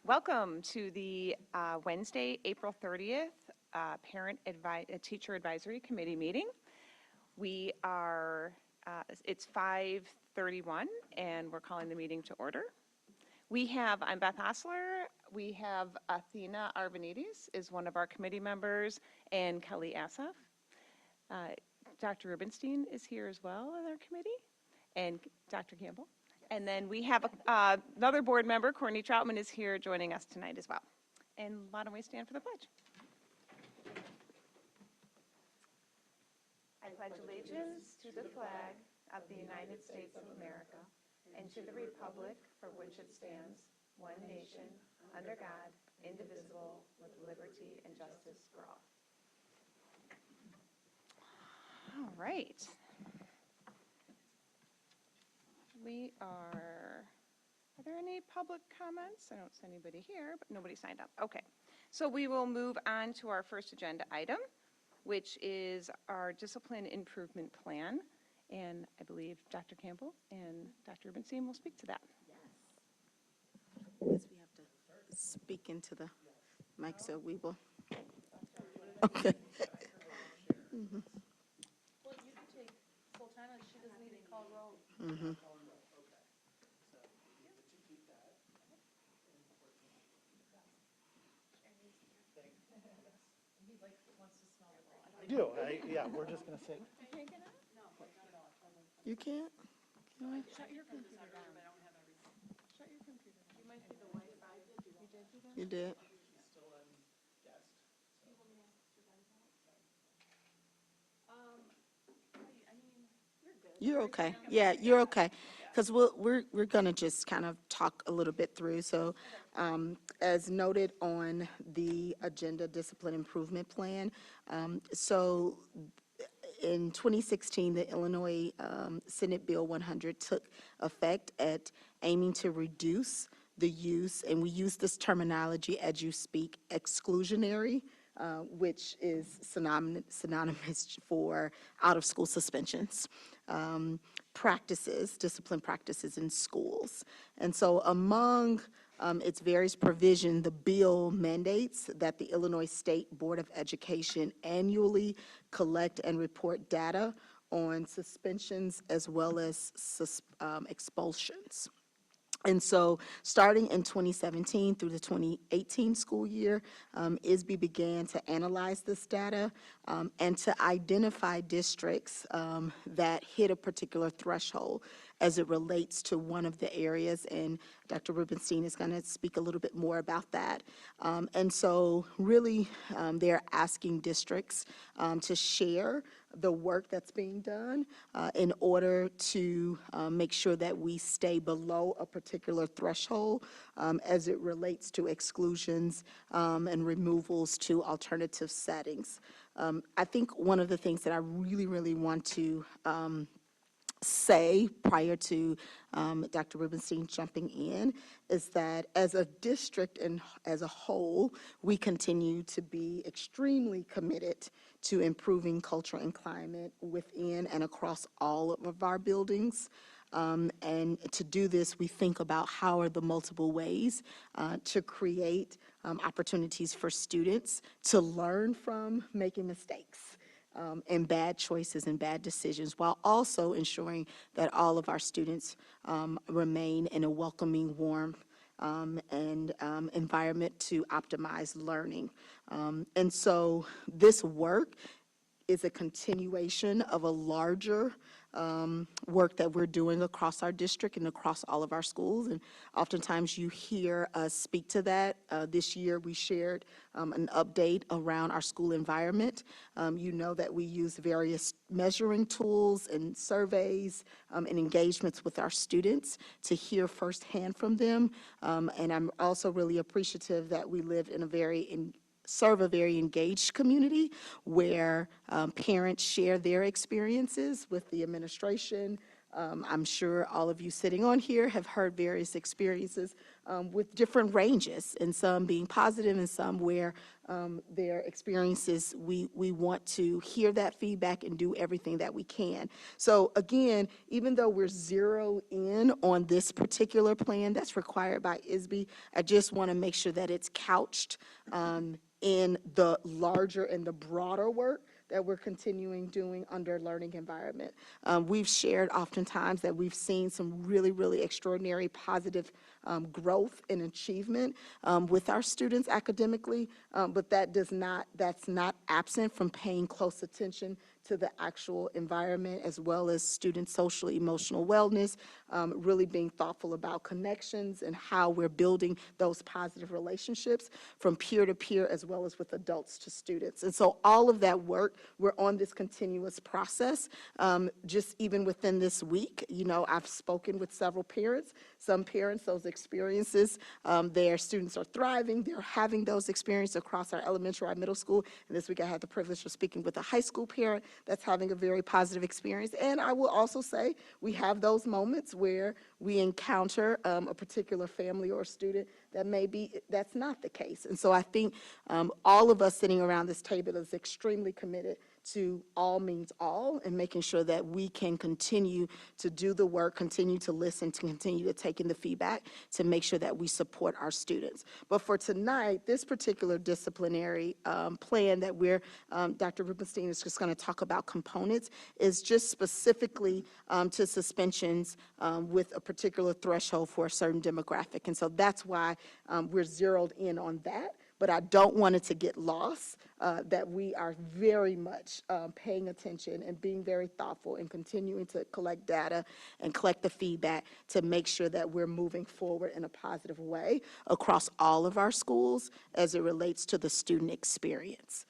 Welcome to the Wednesday, April 30th Teacher Advisory Committee meeting. It's 5:31 and we're calling the meeting to order. I'm Beth Osler. We have Athena Arvanites is one of our committee members, and Kelly Asaf. Dr. Rubenstein is here as well on our committee, and Dr. Campbell. And then we have another board member, Courtney Troutman, is here joining us tonight as well. And why don't we stand for the pledge? I pledge allegiance to the flag of the United States of America and to the republic for which it stands, one nation, under God, indivisible, with liberty and justice for all. All right. Are there any public comments? I don't see anybody here, but nobody signed up. Okay. So we will move on to our first agenda item, which is our discipline improvement plan. And I believe Dr. Campbell and Dr. Rubenstein will speak to that. Yes, we have to speak into the mic, so we will. Okay. Well, you can take Sultana, she doesn't even call roll. He wants to smell the ball. I do. Yeah, we're just going to say. You can't? Shut your computer down. Shut your computer down. You might be the Wi-Fi. You did do that? You did. I mean, you're good. You're okay. Yeah, you're okay. Because we're going to just kind of talk a little bit through. So as noted on the agenda discipline improvement plan, so in 2016, the Illinois Senate Bill 100 took effect at aiming to reduce the use, and we use this terminology as you speak, exclusionary, which is synonymous for out-of-school suspensions, discipline practices in schools. And so among its various provision, the bill mandates that the Illinois State Board of Education annually collect and report data on suspensions as well as expulsions. And so starting in 2017 through the 2018 school year, ISB began to analyze this data and to identify districts that hit a particular threshold as it relates to one of the areas, and Dr. Rubenstein is going to speak a little bit more about that. And so really they're asking districts to share the work that's being done in order to make sure that we stay below a particular threshold as it relates to exclusions and removals to alternative settings. I think one of the things that I really want to say prior to Dr. Rubenstein jumping in is that as a district and as a whole, we continue to be extremely committed to improving culture and climate within and across all of our buildings. And to do this, we think about how are the multiple ways to create opportunities for students to learn from making mistakes. And bad choices and bad decisions, while also ensuring that all of our students remain in a welcoming, warm, and environment to optimize learning. And so this work is a continuation of a larger work that we're doing across our district and across all of our schools, and oftentimes you hear us speak to that. This year we shared an update around our school environment. You know that we use various measuring tools and surveys and engagements with our students to hear firsthand from them, and I'm also really appreciative that we live in serve a very engaged community where parents share their experiences with the administration I'm sure all of you sitting on here have heard various experiences with different ranges, and some being positive and some where their experiences, we want to hear that feedback and do everything that we can. So again, even though we're zeroed in on this particular plan that's required by ISB, I just want to make sure that it's couched in the larger and the broader work that we're continuing doing under learning environment. We've shared oftentimes that we've seen some really, really extraordinary positive growth and achievement with our students academically, but that's not absent from paying close attention to the actual environment as well as student social emotional wellness, really being thoughtful about connections and how we're building those positive relationships from peer to peer as well as with adults to students. And so all of that work, we're on this continuous process. Just even within this week, I've spoken with several parents. Some parents, those experiences, their students are thriving. They're having those experiences across our elementary, our middle school. And this week I had the privilege of speaking with a high school parent that's having a very positive experience. And I will also say we have those moments where we encounter a particular family or student that that's not the case. And so I think all of us sitting around this table is extremely committed to all means all and making sure that we can continue to do the work, continue to listen, to continue to take in the feedback to make sure that we support our students. But for tonight, this particular disciplinary plan that Dr. Rubenstein is just going to talk about components is just specifically to suspensions with a particular threshold for a certain demographic. And so that's why we're zeroed in on that. But I don't want it to get lost, that we are very much paying attention and being very thoughtful and continuing to collect data and collect the feedback to make sure that we're moving forward in a positive way across all of our schools as it relates to the student experience.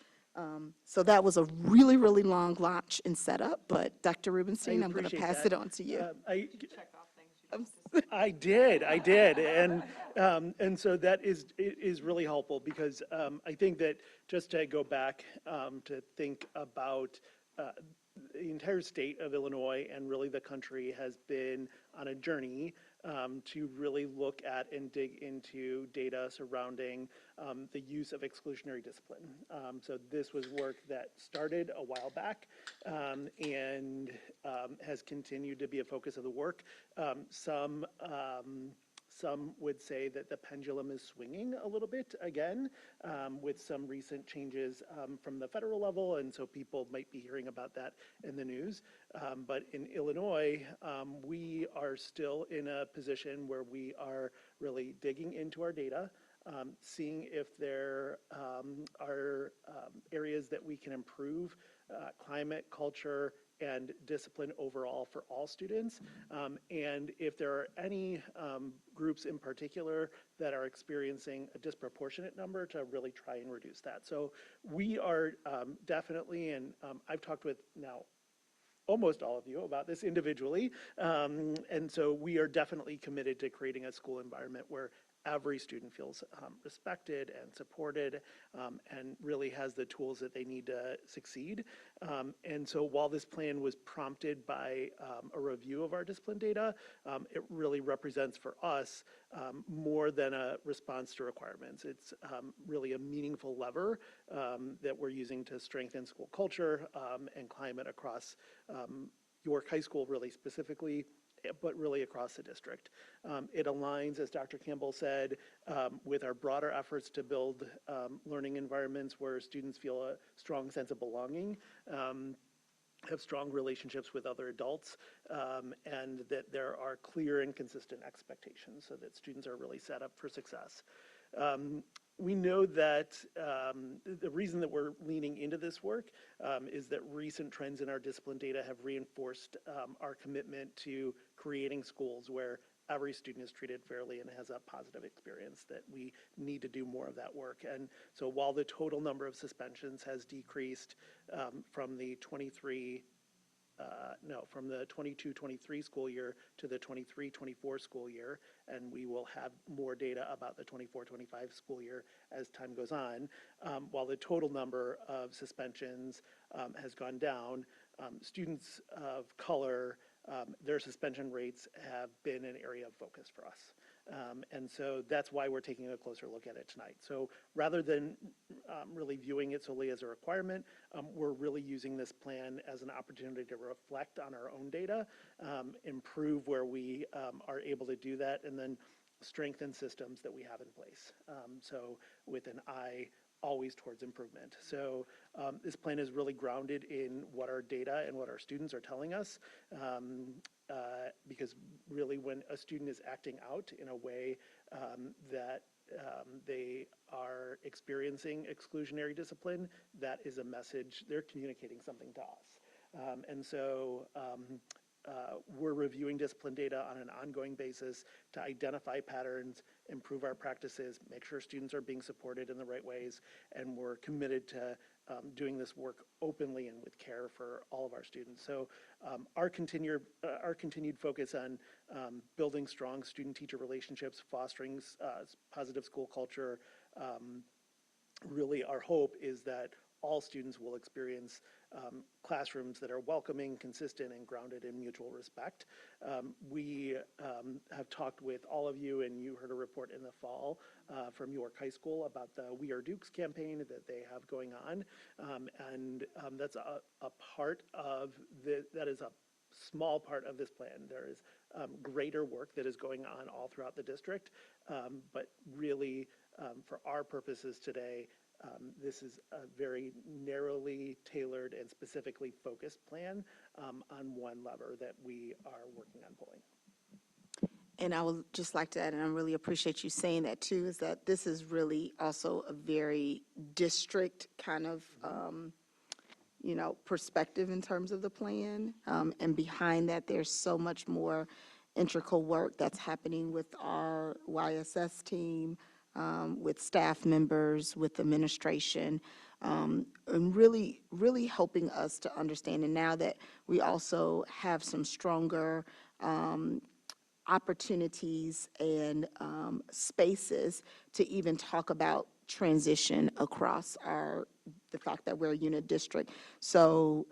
So that was a really, really long launch and setup, but Dr. Rubenstein, I'm going to appreciate pass that. it on to you. I did, and so that is really helpful because I think that just to go back to think about the entire state of Illinois and really the country has been on a journey to really look at and dig into data surrounding the use of exclusionary discipline. So this was work that started a while back and has continued to be a focus of the work. Some would say that the pendulum is swinging a little bit again with some recent changes from the federal level, and so people might be hearing about that in the news. But in Illinois, we are still in a position where we are really digging into our data, seeing if there are areas that we can improve climate, culture, and discipline overall for all students. And if there are any groups in particular that are experiencing a disproportionate number, to really try and reduce that. So we are definitely, and I've talked with now almost all of you about this individually, and so we are definitely committed to creating a school environment where every student feels respected and supported and really has the tools that they need to succeed. And so while this plan was prompted by a review of our discipline data, it really represents for us more than a response to requirements. It's really a meaningful lever that we're using to strengthen school culture and climate across York High School really specifically, but really across the district. It aligns, as Dr. Campbell said, with our broader efforts to build learning environments where students feel a strong sense of belonging, have strong relationships with other adults, and that there are clear and consistent expectations so that students are really set up for success. We know that the reason that we're leaning into this work is that recent trends in our discipline data have reinforced our commitment to creating schools where every student is treated fairly and has a positive experience, that we need to do more of that work. And so while the total number of suspensions has decreased from the 22-23 school year to the 23-24 school year, and we will have more data about the 24-25 school year as time goes on. While the total number of suspensions has gone down, students of color their suspension rates have been an area of focus for us. And so that's why we're taking a closer look at it tonight. So rather than really viewing it solely as a requirement, we're really using this plan as an opportunity to reflect on our own data, improve where we are able to do that, and then strengthen systems that we have in place. So with an eye always towards improvement. So this plan is really grounded in what our data and what our students are telling us, because really when a student is acting out in a way that they are experiencing exclusionary discipline, that is a message, they're communicating something to us. And so we're reviewing discipline data on an ongoing basis to identify patterns, improve our practices, make sure students are being supported in the right ways, and we're committed to doing this work openly and with care for all of our students. So our continued focus on building strong student-teacher relationships, fostering positive school culture, really our hope is that all students will experience classrooms that are welcoming, consistent, and grounded in mutual respect. We have talked with all of you, and you heard a report in the fall from York High School about the We Are Dukes campaign that they have going on. And that's a part of that is a small part of this plan. There is greater work that is going on all throughout the district, but really for our purposes today, this is a very narrowly tailored and specifically focused plan on one lever that we are working on pulling. And I would just like to add, and I really appreciate you saying that too, is that this is really also a very district kind of, perspective in terms of the plan. And behind that, there's so much more integral work that's happening with our YSS team, with staff members, with administration, and really, really helping us to understand. And now that we also have some stronger opportunities and spaces to even talk about transition across the fact that we're a unit district. So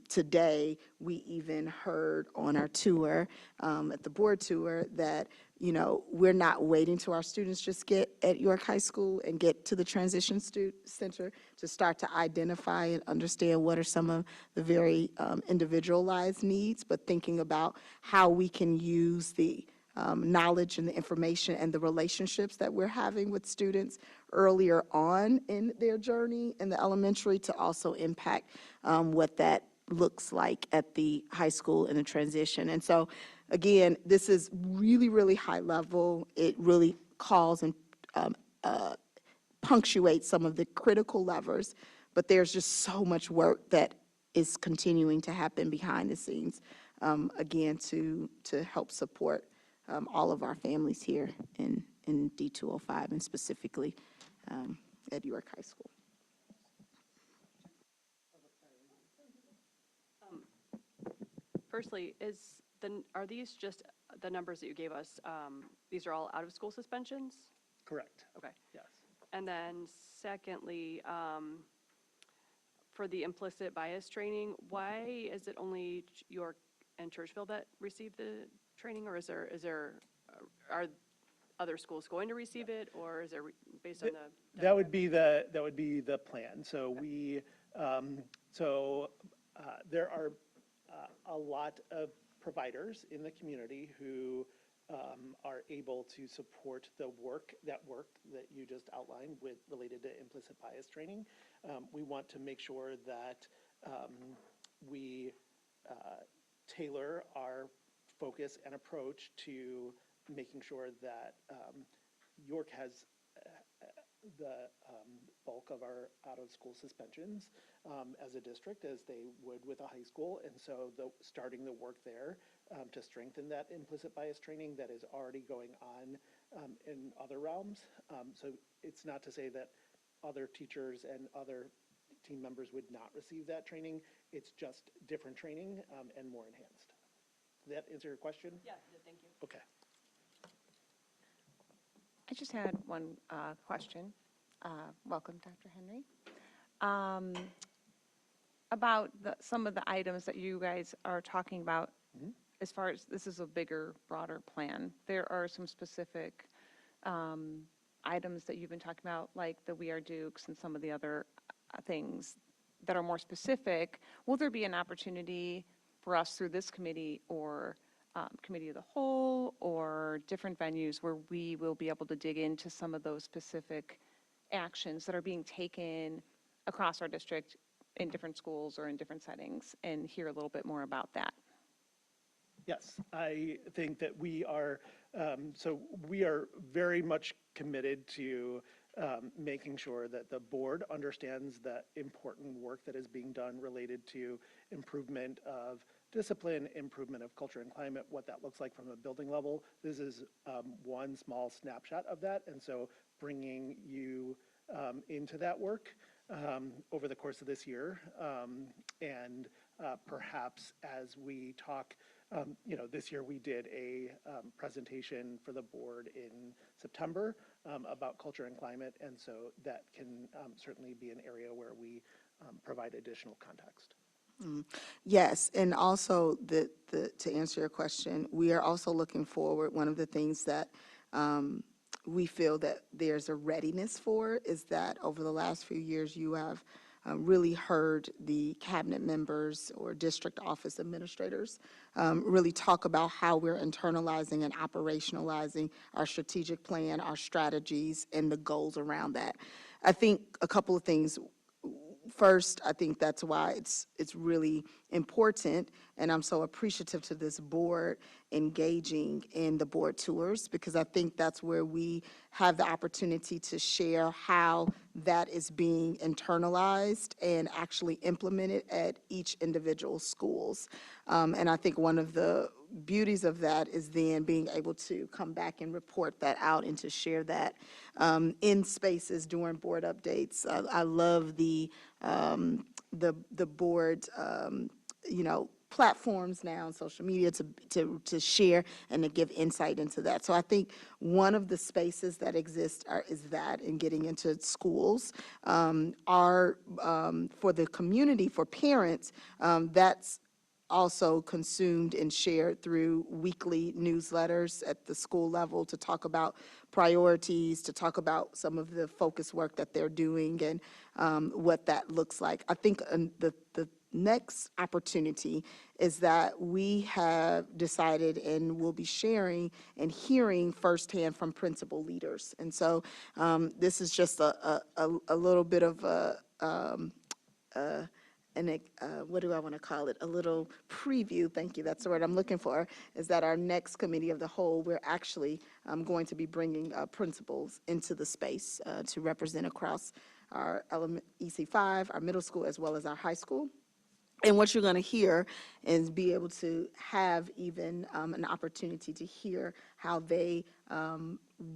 today, we even heard on our tour, at the board tour, that, we're not waiting till our students just get at York High School and get to the transition center to start to identify and understand what are some of the very individualized needs, but thinking about how we can use the knowledge and the information and the relationships that we're having with students earlier on in their journey in the elementary to also impact what that looks like at the high school in the transition. And so, again, this is really, really high level. It really calls and punctuates some of the critical levers, but there's just so much work that is continuing to happen behind the scenes, again, to help support all of our families here in D205 and specifically at York High School. Firstly, are these just the numbers that you gave us? These are all out-of-school suspensions? Correct. Okay. Yes. And then secondly, for the implicit bias training, why is it only York and Churchville that receive the training, or are other schools going to receive it, or is there based on the? That would be the plan. So there are a lot of providers in the community who are able to support the work that you just outlined related to implicit bias training. We want to make sure that we tailor our focus and approach to making sure that York has the bulk of our out-of-school suspensions as a district, as they would with a high school. And so starting the work there to strengthen that implicit bias training that is already going on in other realms. So it's not to say that other teachers and other team members would not receive that training. It's just different training and more enhanced. Does that answer your question? Yeah, thank you. Okay. I just had one question. Welcome, Dr. Henry. About some of the items that you guys are talking about as far as, this is a bigger, broader plan, there are some specific items that you've been talking about, like the We Are Dukes and some of the other things that are more specific. Will there be an opportunity for us through this committee or committee of the whole or different venues where we will be able to dig into some of those specific actions that are being taken across our district in different schools or in different settings and hear a little bit more about that? Yes, I think that we are very much committed to making sure that the board understands the important work that is being done related to improvement of discipline, improvement of culture and climate, what that looks like from a building level. This is one small snapshot of that, and so bringing you into that work over the course of this year, and perhaps as we talk, this year we did a presentation for the board in September about culture and climate, and so that can certainly be an area where we provide additional context. Yes, and also to answer your question, we are also looking forward, one of the things that we feel that there's a readiness for is that over the last few years, you have really heard the cabinet members or district office administrators really talk about how we're internalizing and operationalizing our strategic plan, our strategies, and the goals around that. I think a couple of things. First, I think that's why it's really important, and I'm so appreciative to this board engaging in the board tours, because I think that's where we have the opportunity to share how that is being internalized and actually implemented at each individual schools. And I think one of the beauties of that is then being able to come back and report that out and to share that in spaces during board updates. I love the board, platforms now on social media to share and to give insight into that. So I think one of the spaces that exist is that in getting into schools are for the community, for parents, that's also consumed and shared through weekly newsletters at the school level to talk about priorities, to talk about some of the focus work that they're doing and what that looks like. I think the next opportunity is that we have decided and will be sharing and hearing firsthand from principal leaders. And so this is just a little bit of what do I want to call it? A little preview, thank you, that's the word I'm looking for, is that our next committee of the whole, we're actually going to be bringing principals into the space to represent across our EC5, our middle school, as well as our high school. And what you're going to hear is be able to have even an opportunity to hear how they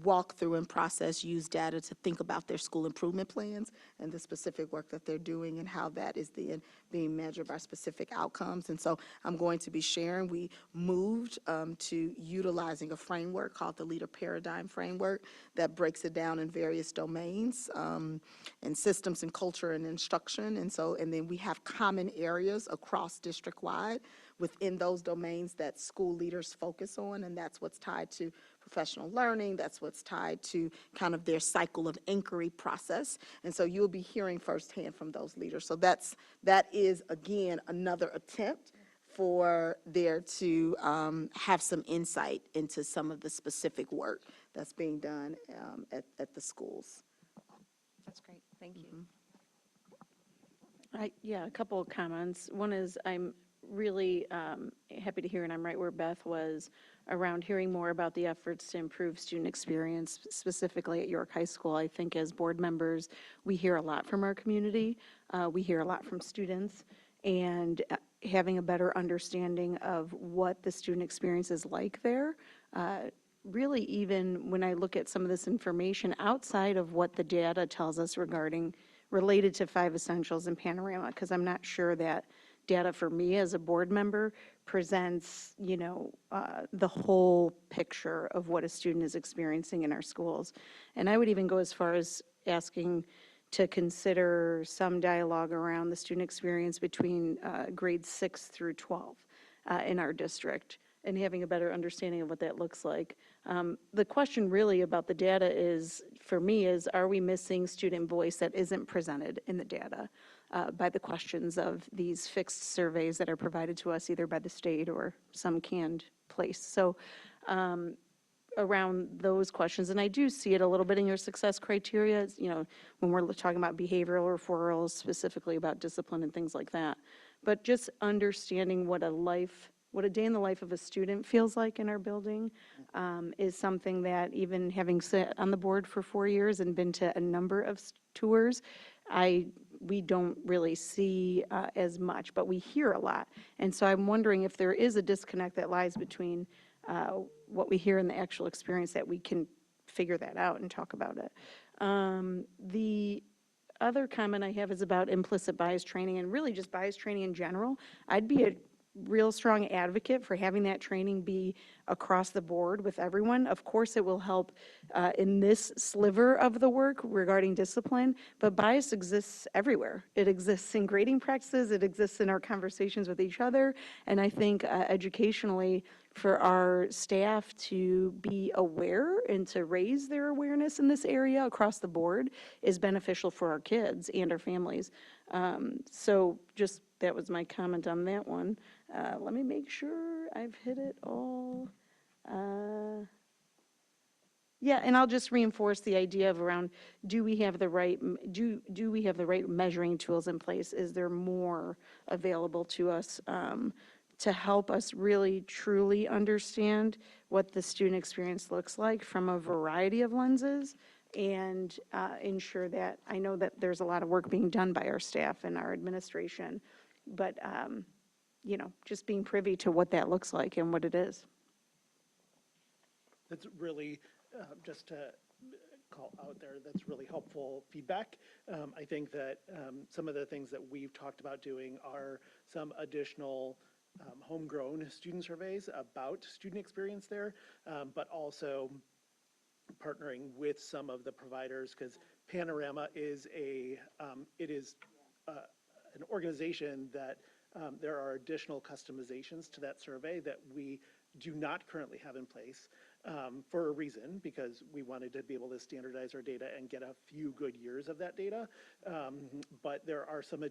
walk through and process, use data to think about their school improvement plans and the specific work that they're doing and how that is then being measured by specific outcomes. And so I'm going to be sharing, we moved to utilizing a framework called the Leader Paradigm Framework that breaks it down in various domains and systems and culture and instruction. And then we have common areas across district-wide within those domains that school leaders focus on, and that's what's tied to professional learning, that's what's tied to kind of their cycle of inquiry process. And so you'll be hearing firsthand from those leaders. So that is, again, another attempt for there to have some insight into some of the specific work that's being done at the schools. That's great, thank you. Yeah, a couple of comments. One is I'm really happy to hear, and I'm right where Beth was, around hearing more about the efforts to improve student experience, specifically at York High School. I think as board members, we hear a lot from our community. We hear a lot from students, and having a better understanding of what the student experience is like there. Really, even when I look at some of this information outside of what the data tells us related to 5 Essentials and Panorama, because I'm not sure that data for me as a board member presents, the whole picture of what a student is experiencing in our schools. And I would even go as far as asking to consider some dialogue around the student experience between grades 6 through 12 in our district. and having a better understanding of what that looks like. The question really about the data is, for me, is are we missing student voice that isn't presented in the data by the questions of these fixed surveys that are provided to us either by the state or some canned place? So around those questions, and I do see it a little bit in your success criteria, when we're talking about behavioral referrals, specifically about discipline and things like that. But just understanding what a day in the life of a student feels like in our building is something that, even having sat on the board for 4 years and been to a number of tours, we don't really see as much, but we hear a lot. And so I'm wondering if there is a disconnect that lies between what we hear in the actual experience, that we can figure that out and talk about it. The other comment I have is about implicit bias training, and really just bias training in general. I'd be a real strong advocate for having that training be across the board with everyone. Of course, it will help in this sliver of the work regarding discipline, but bias exists everywhere. It exists in grading practices, it exists in our conversations with each other, and I think educationally, for our staff to be aware and to raise their awareness in this area across the board is beneficial for our kids and our families. So just, that was my comment on that one. Let me make sure I've hit it all. Yeah, and I'll just reinforce the idea of around, do we have the right measuring tools in place? Is there more available to us to help us really truly understand what the student experience looks like from a variety of lenses, and ensure that, I know that there's a lot of work being done by our staff and our administration, but just being privy to what that looks like and what it is. That's really, just to call out there, that's really helpful feedback. I think that some of the things that we've talked about doing are some additional homegrown student surveys about student experience there, but also partnering with some of the providers, because Panorama is an organization that there are additional customizations to that survey that we do not currently have in place, for a reason, because we wanted to be able to standardize our data and get a few good years of that data. But there are some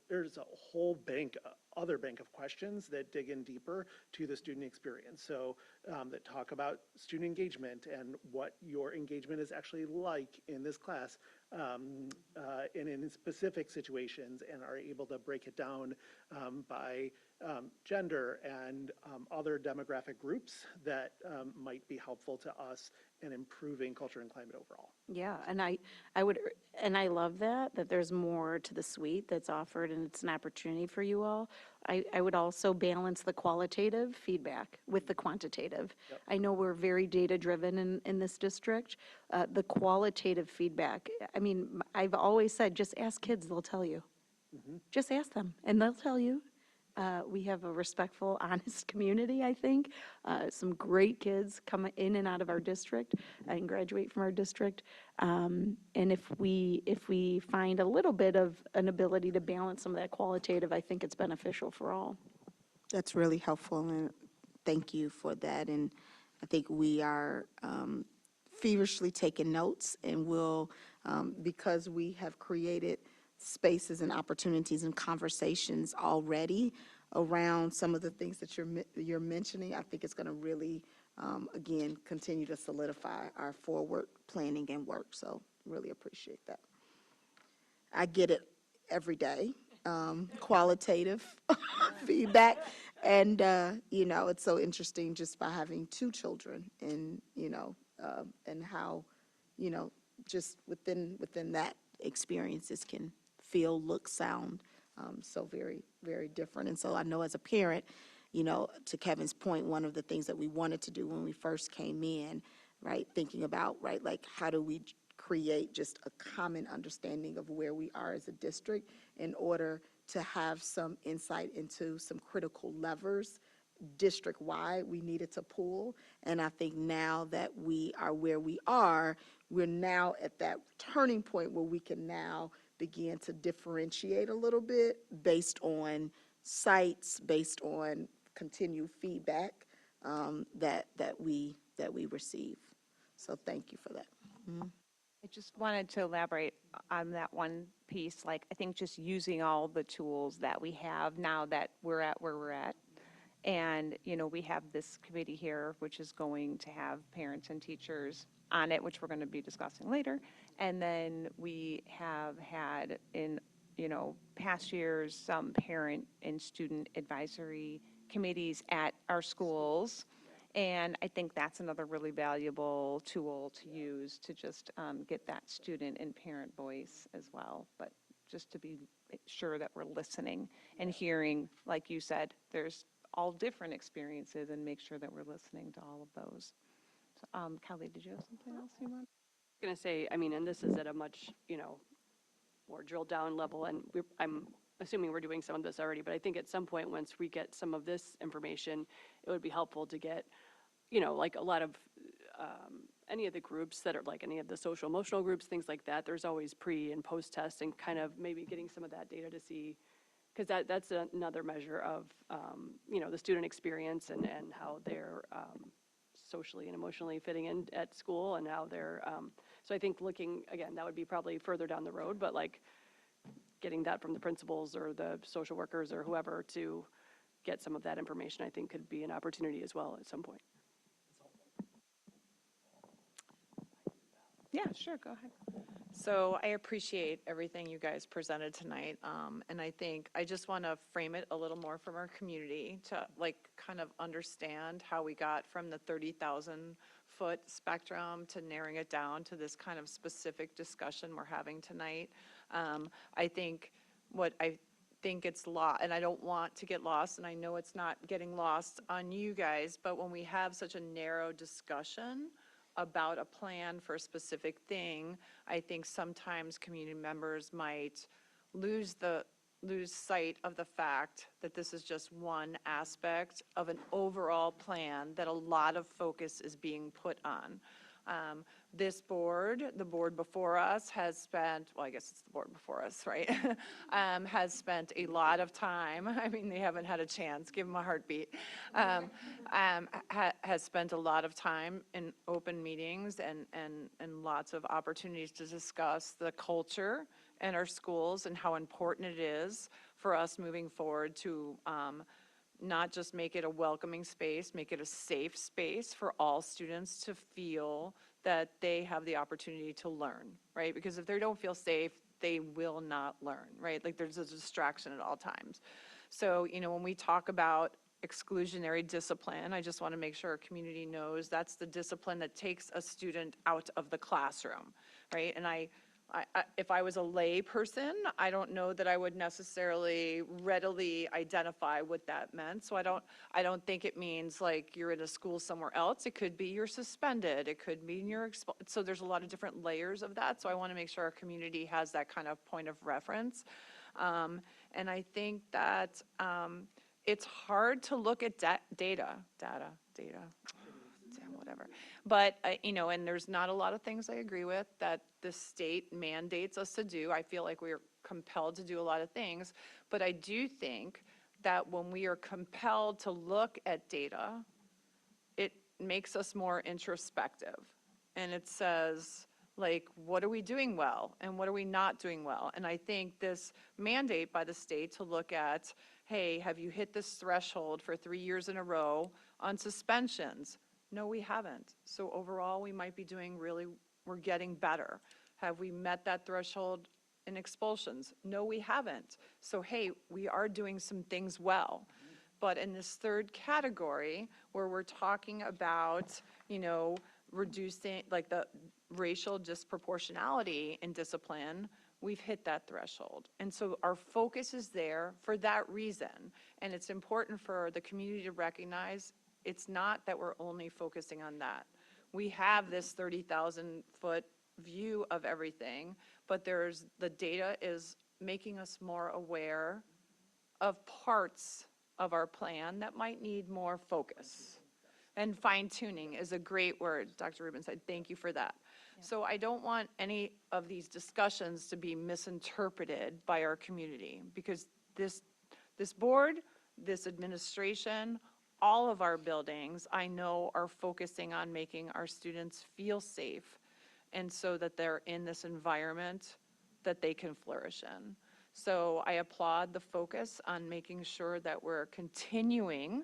there's a whole other bank of questions that dig in deeper to the student experience. So that talk about student engagement and what your engagement is actually like in this class, and in specific situations, and are able to break it down by gender and other demographic groups that might be helpful to us in improving culture and climate overall. Yeah, and I love that there's more to the suite that's offered, and it's an opportunity for you all. I would also balance the qualitative feedback with the quantitative. Yep. I know we're very data-driven in this district. The qualitative feedback, I mean, I've always said, just ask kids, they'll tell you. Just ask them, and they'll tell you. We have a respectful, honest community, I think. Some great kids come in and out of our district and graduate from our district. And if we find a little bit of an ability to balance some of that qualitative, I think it's beneficial for all. That's really helpful, and thank you for that. And I think we are feverishly taking notes, and we'll, because we have created spaces and opportunities and conversations already around some of the things that you're mentioning, I think it's going to really, again, continue to solidify our forward planning and work. So really appreciate that. I get it every day, qualitative feedback. And, it's so interesting just by having 2 children and, and how, just within that experiences can feel, look, sound, so very, very different. And so I know as a parent, to Kevin's point, one of the things that we wanted to do when we first came in, right, thinking about, right, like how do we create just a common understanding of where we are as a district in order to have some insight into some critical levers district-wide we needed to pull. And I think now that we are where we are, we're now at that turning point where we can now begin to differentiate a little bit based on sites, based on continued feedback that we receive. So thank you for that. I just wanted to elaborate on that one piece, like, I think just using all the tools that we have now that we're at where we're at. And, we have this committee here, which is going to have parents and teachers on it, which we're going to be discussing later. And then we have had in, past years, some parent and student advisory committees at our schools. And I think that's another really valuable tool to use to just get that student and parent voice as well. But just to be sure that we're listening and hearing, like you said, there's all different experiences, and make sure that we're listening to all of those. So, Kelly, did you have something else you want? Going to say, I mean, and this is at a much, more drilled down level, and I'm assuming we're doing some of this already, but I think at some point, once we get some of this information, it would be helpful to get, like a lot of, any of the groups that are like any of the social emotional groups, things like that, there's always pre and post tests, and kind of maybe getting some of that data to see, because that's another measure of, the student experience and how they're socially and emotionally fitting in at school, and how they're, so I think looking, again, that would be probably further down the road, but like getting that from the principals or the social workers or whoever to get some of that information, I think could be an opportunity as well at some point. Yeah, sure, go ahead. So I appreciate everything you guys presented tonight, and I think I just want to frame it a little more from our community to like kind of understand how we got from the 30,000-foot spectrum to narrowing it down to this kind of specific discussion we're having tonight. I think it's lost, and I don't want to get lost, and I know it's not getting lost on you guys, but when we have such a narrow discussion about a plan for a specific thing, I think sometimes community members might lose sight of the fact that this is just one aspect of an overall plan that a lot of focus is being put on. This board, the board before us has spent, well, I guess it's the board before us, right? Has spent a lot of time, I mean, they haven't had a chance, give them a heartbeat. Has spent a lot of time in open meetings and lots of opportunities to discuss the culture in our schools and how important it is for us moving forward to not just make it a welcoming space, make it a safe space for all students to feel that they have the opportunity to learn, right? Because if they don't feel safe, they will not learn, right? Like there's a distraction at all times. So, when we talk about exclusionary discipline, I just want to make sure our community knows that's the discipline that takes a student out of the classroom, right? And if I was a lay person, I don't know that I would necessarily readily identify what that meant. So I don't think it means like you're in a school somewhere else. It could be you're suspended. It could mean you're so there's a lot of different layers of that. So I want to make sure our community has that kind of point of reference. And I think that it's hard to look at data, whatever. But, and there's not a lot of things I agree with that the state mandates us to do. I feel like we are compelled to do a lot of things. But I do think that when we are compelled to look at data, it makes us more introspective. And it says, like, what are we doing well and what are we not doing well? And I think this mandate by the state to look at, hey, have you hit this threshold for 3 years in a row on suspensions? No, we haven't. So overall, we might be doing we're getting better. Have we met that threshold in expulsions? No, we haven't. So, hey, we are doing some things well. But in this third category, where we're talking about, reducing, like the racial disproportionality in discipline, we've hit that threshold. And so our focus is there for that reason. And it's important for the community to recognize it's not that we're only focusing on that. We have this 30,000-foot view of everything, but the data is making us more aware of parts of our plan that might need more focus. And fine-tuning is a great word, Dr. Rubin said. Thank you for that. Yeah. So I don't want any of these discussions to be misinterpreted by our community, because this board, this administration, all of our buildings, I know, are focusing on making our students feel safe, and so that they're in this environment that they can flourish in. So I applaud the focus on making sure that we're continuing,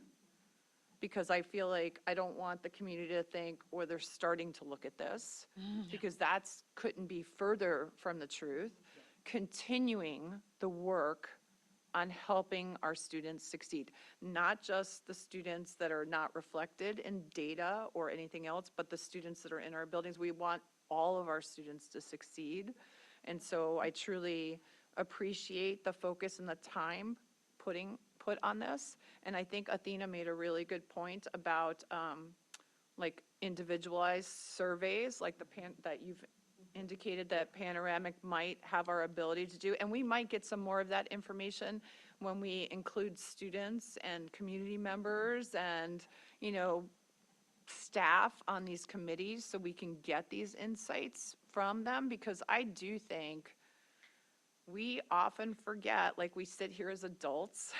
because I feel like I don't want the community to think, or they're starting to look at this, because that's, couldn't be further from the truth. Continuing the work on helping our students succeed, not just the students that are not reflected in data or anything else, but the students that are in our buildings. We want all of our students to succeed. And so I truly appreciate the focus and the time put on this. And I think Athena made a really good point about like individualized surveys, like that you've indicated that Panoramic might have our ability to do. And we might get some more of that information when we include students and community members and, you know, staff on these committees, so we can get these insights from them, because I do think we often forget, like we sit here as adults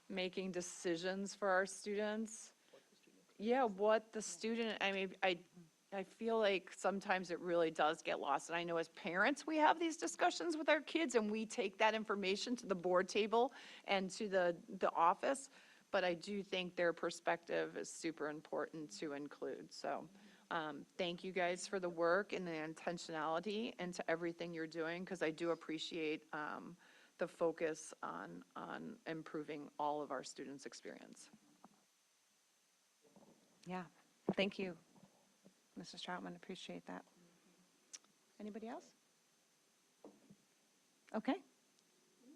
making decisions for our students. Yeah, what the student, I mean, I feel like sometimes it really does get lost. And I know as parents, we have these discussions with our kids and we take that information to the board table and to the office. But I do think their perspective is super important to include. So thank you guys for the work and the intentionality into everything you're doing, because I do appreciate the focus on improving all of our students' experience. Yeah, thank you, Mrs. Troutman, appreciate that. Anybody else? Okay.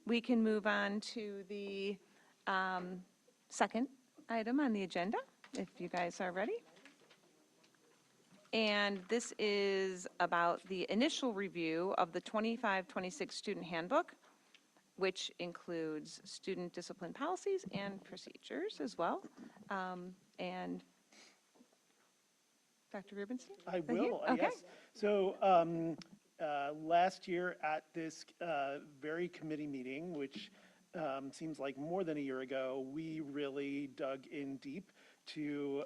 We can move on to the second item on the agenda, if you guys are ready. And this is about the initial review of the 25-26 student handbook, which includes student discipline policies and procedures as well. And Dr. Rubenstein? I is that you? will, Okay. yes. So last year at this very committee meeting, which seems like more than a year ago, we really dug in deep to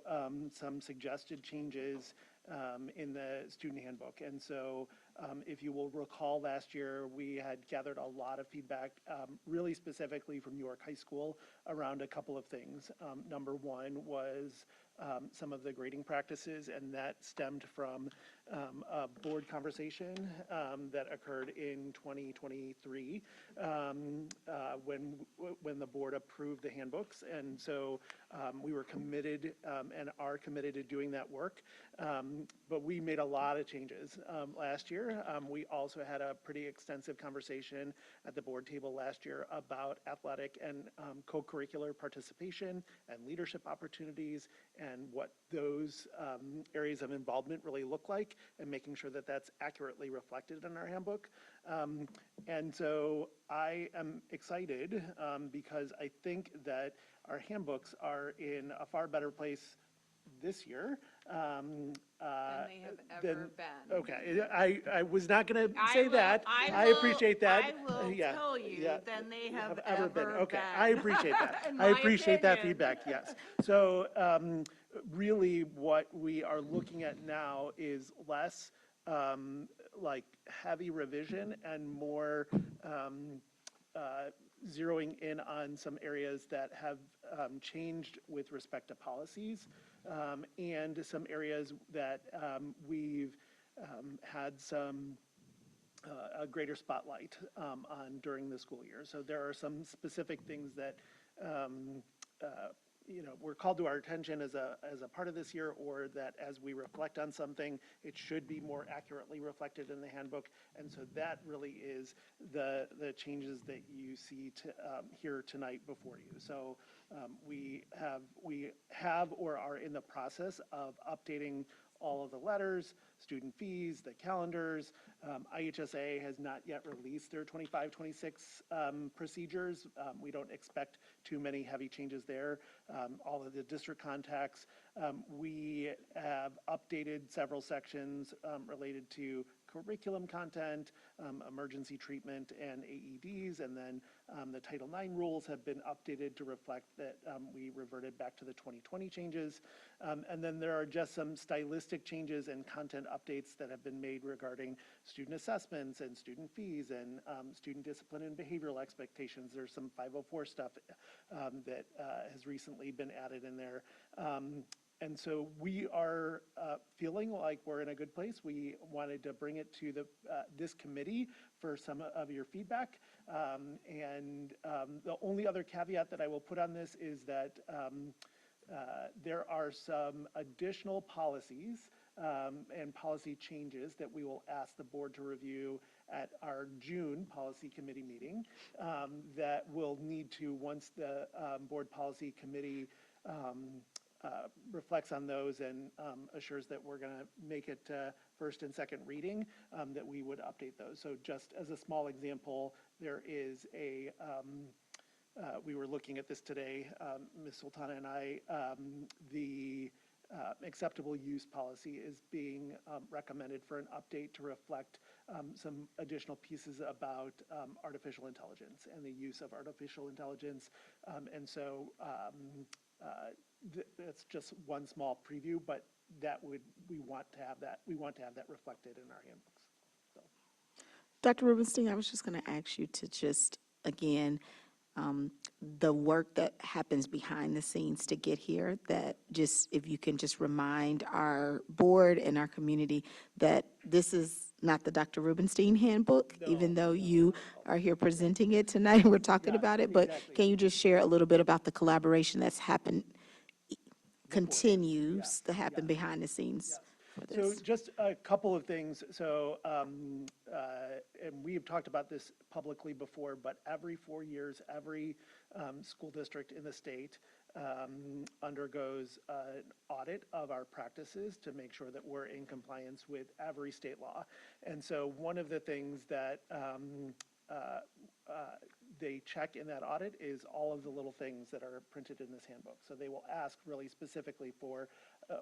some suggested changes in the student handbook. And so if you will recall, last year we had gathered a lot of feedback, really specifically from York High School, around a couple of things. Number one was some of the grading practices, and that stemmed from a board conversation that occurred in 2023 when the board approved the handbooks. And so we were committed and are committed to doing that work. But we made a lot of changes last year. We also had a pretty extensive conversation at the board table last year about athletic and co-curricular participation and leadership opportunities, and what those areas of involvement really look like, and making sure that that's accurately reflected in our handbook. And so I am excited because I think that our handbooks are in a far better place this year. Than they have ever been. Okay, I was not going to say will- that. I appreciate that. I will Yeah, tell you yeah. than they have ever been. Okay, been. I appreciate that. In I my appreciate that opinion. feedback, yes. So really what we are looking at now is less like heavy revision and more zeroing in on some areas that have changed with respect to policies, and some areas that we've had some a greater spotlight on during the school year. So there are some specific things that were called to our attention as a part of this year, or that as we reflect on something, it should be more accurately reflected in the handbook. And so that really is the changes that you see here tonight before you. So we have or are in the process of updating all of the letters, student fees, the calendars. IHSA has not yet released their 25-26 procedures. We don't expect too many heavy changes there. All of the district contacts. We have updated several sections related to curriculum content, emergency treatment and AEDs, and then the Title IX rules have been updated to reflect that we reverted back to the 2020 changes. And then there are just some stylistic changes and content updates that have been made regarding student assessments and student fees and student discipline and behavioral expectations. There's some 504 stuff that has recently been added in there. And so we are feeling like we're in a good place. We wanted to bring it to this committee for some of your feedback. The only other caveat that I will put on this is that there are some additional policies and policy changes that we will ask the board to review at our June policy committee meeting that will need to, once the board policy committee reflects on those and assures that we're going to make it first and second reading, that we would update those. So just as a small example, there is we were looking at this today, Ms. Sultana and I, the acceptable use policy is being recommended for an update to reflect some additional pieces about artificial intelligence and the use of artificial intelligence. And so that's just one small preview, but we want to have that reflected in our handbooks. So. Dr. Rubenstein, I was just going to ask you to just, again, the work that happens behind the scenes to get here, that just, if you can just remind our board and our community that this is not the Dr. Rubenstein handbook, even though you are here presenting it tonight, we're talking about it, but exactly. can you just share a little bit about the collaboration that's happened, continues to happen behind the scenes for So this? just a couple of things. So, and we have talked about this publicly before, but every 4 years, every school district in the state undergoes an audit of our practices to make sure that we're in compliance with every state law. And so one of the things that they check in that audit is all of the little things that are printed in this handbook. So they will ask really specifically for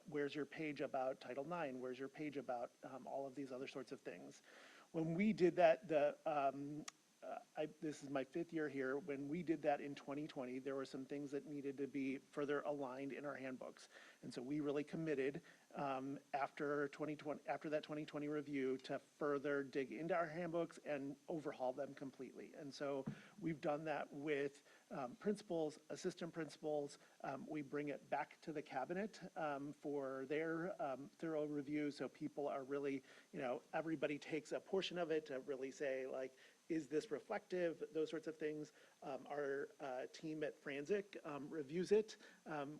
where's your page about Title IX, where's your page about all of these other sorts of things. When we did that, this is my 5th year here. When we did that in 2020, there were some things that needed to be further aligned in our handbooks. And so we really committed after that 2020 review to further dig into our handbooks and overhaul them completely. And so we've done that with principals, assistant principals. We bring it back to the cabinet for their thorough review. So people are really, everybody takes a portion of it to really say, like, is this reflective? Those sorts of things. Our team at Franzik reviews it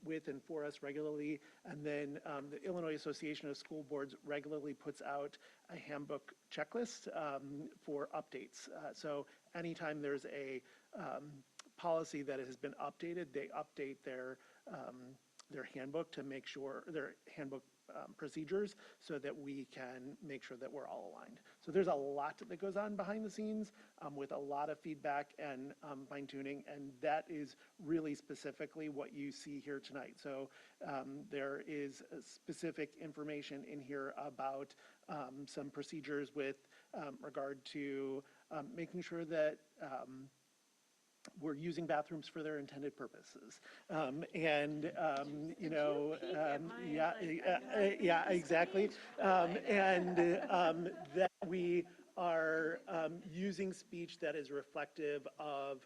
with and for us regularly. And then the Illinois Association of School Boards regularly puts out a handbook checklist for updates. So anytime there's a policy that has been updated, they update their handbook to make sure, their handbook procedures, so that we can make sure that we're all aligned. So there's a lot that goes on behind the scenes with a lot of feedback and fine tuning, and that is really specifically what you see here tonight. So there is specific information in here about some procedures with regard to making sure that we're using bathrooms for their intended purposes. Yeah, exactly. That we are using speech that is reflective of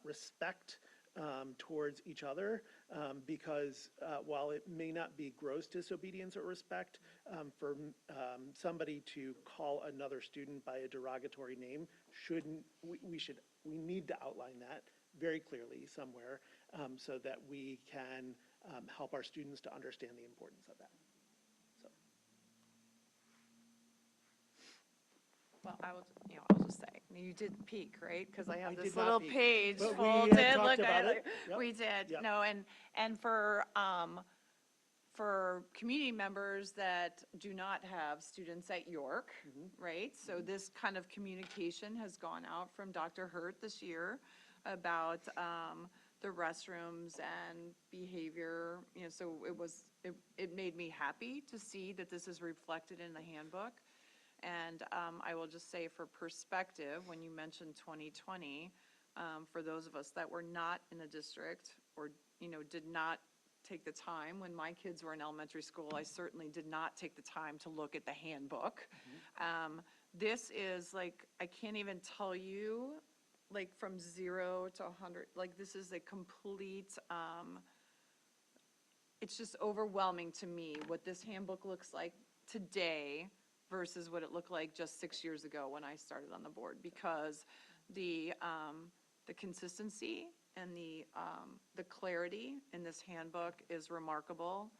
respect towards each other, because while it may not be gross disobedience or respect, for somebody to call another student by a derogatory name we need to outline that very clearly somewhere, so that we can help our students to understand the importance of that. So. Well, I'll just say, you did peek, right? Because I have I this did not little peek, page but we folded. had talked Look, about it. Yep. we did. Yep. No, and for community members that do not have students at York, right? So this kind of communication has gone out from Dr. Hurt this year about the restrooms and behavior. So it was it made me happy to see that this is reflected in the handbook. And I will just say for perspective, when you mentioned 2020, for those of us that were not in the district or, did not take the time, when my kids were in elementary school, I certainly did not take the time to look at the handbook. This is like, I can't even tell you, like from 0 to 100, like this is a complete, it's just overwhelming to me what this handbook looks like today versus what it looked like just 6 years ago when I started on the board, because the consistency and the clarity in this handbook is remarkable.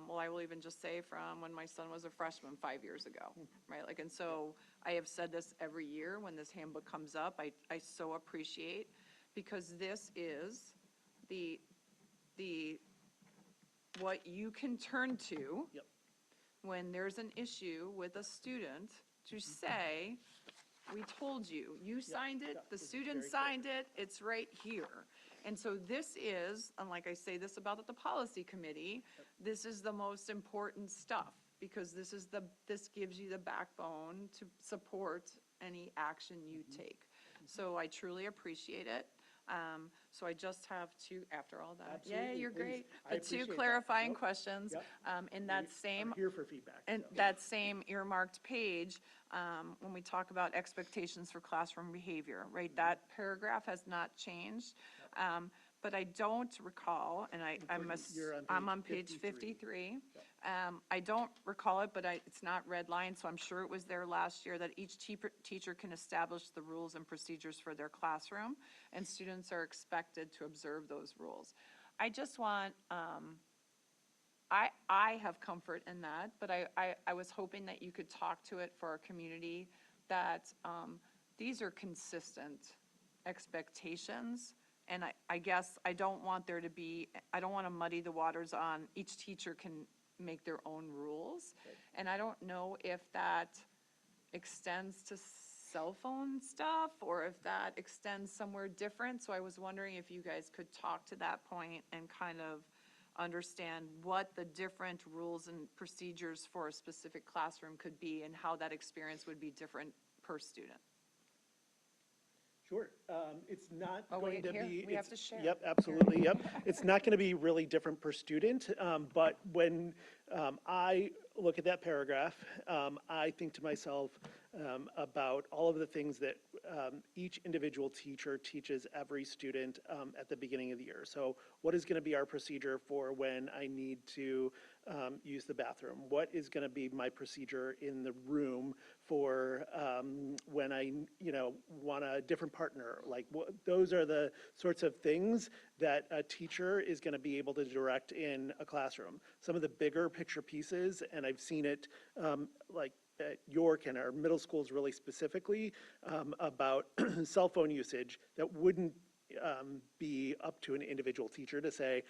Well, I will even just say from when my son was a freshman 5 years ago, right? Like, and so I have said this every year when this handbook comes up, I so appreciate, because this is the, what you can turn to Yep. when there's an issue with a student to say, we told you, you signed it, yeah, the this is student very clear. signed it, it's right here. And so this is, and like I say this about the policy committee, this is the most important stuff, because this gives you the backbone to support any action you take. So I truly appreciate it. So I just have two, after all that, yay, Absolutely, you're please. great. I But appreciate two that. clarifying Nope. questions. Yep. In We that are same here for feedback. and so. that same earmarked page, when we talk about expectations for classroom behavior, right? That paragraph has not changed. But I don't recall, and You're on I'm on page page 53. 53. I don't recall it, but it's not redlined, so I'm sure it was there last year, that each teacher can establish the rules and procedures for their classroom, and students are expected to observe those rules. I just want, I have comfort in that, but I was hoping that you could talk to it for our community, that these are consistent expectations. And I guess I don't want there to be, I don't want to muddy the waters on each teacher can make their own rules. And I don't know if that extends to cell phone stuff or if that extends somewhere different. So I was wondering if you guys could talk to that point and kind of understand what the different rules and procedures for a specific classroom could be and how that experience would be different per student. Sure. It's not Oh, going wait, to here, be. we have it's- to share. Yep, absolutely, yep. It's not going to be really different per student, but when I look at that paragraph, I think to myself about all of the things that each individual teacher teaches every student at the beginning of the year. So what is going to be our procedure for when I need to use the bathroom? What is going to be my procedure in the room for when I, want a different partner? Like, those are the sorts of things that a teacher is going to be able to direct in a classroom. Some of the bigger picture pieces, and I've seen it like at York and our middle schools really specifically about cell phone usage, that wouldn't be up to an individual teacher to say,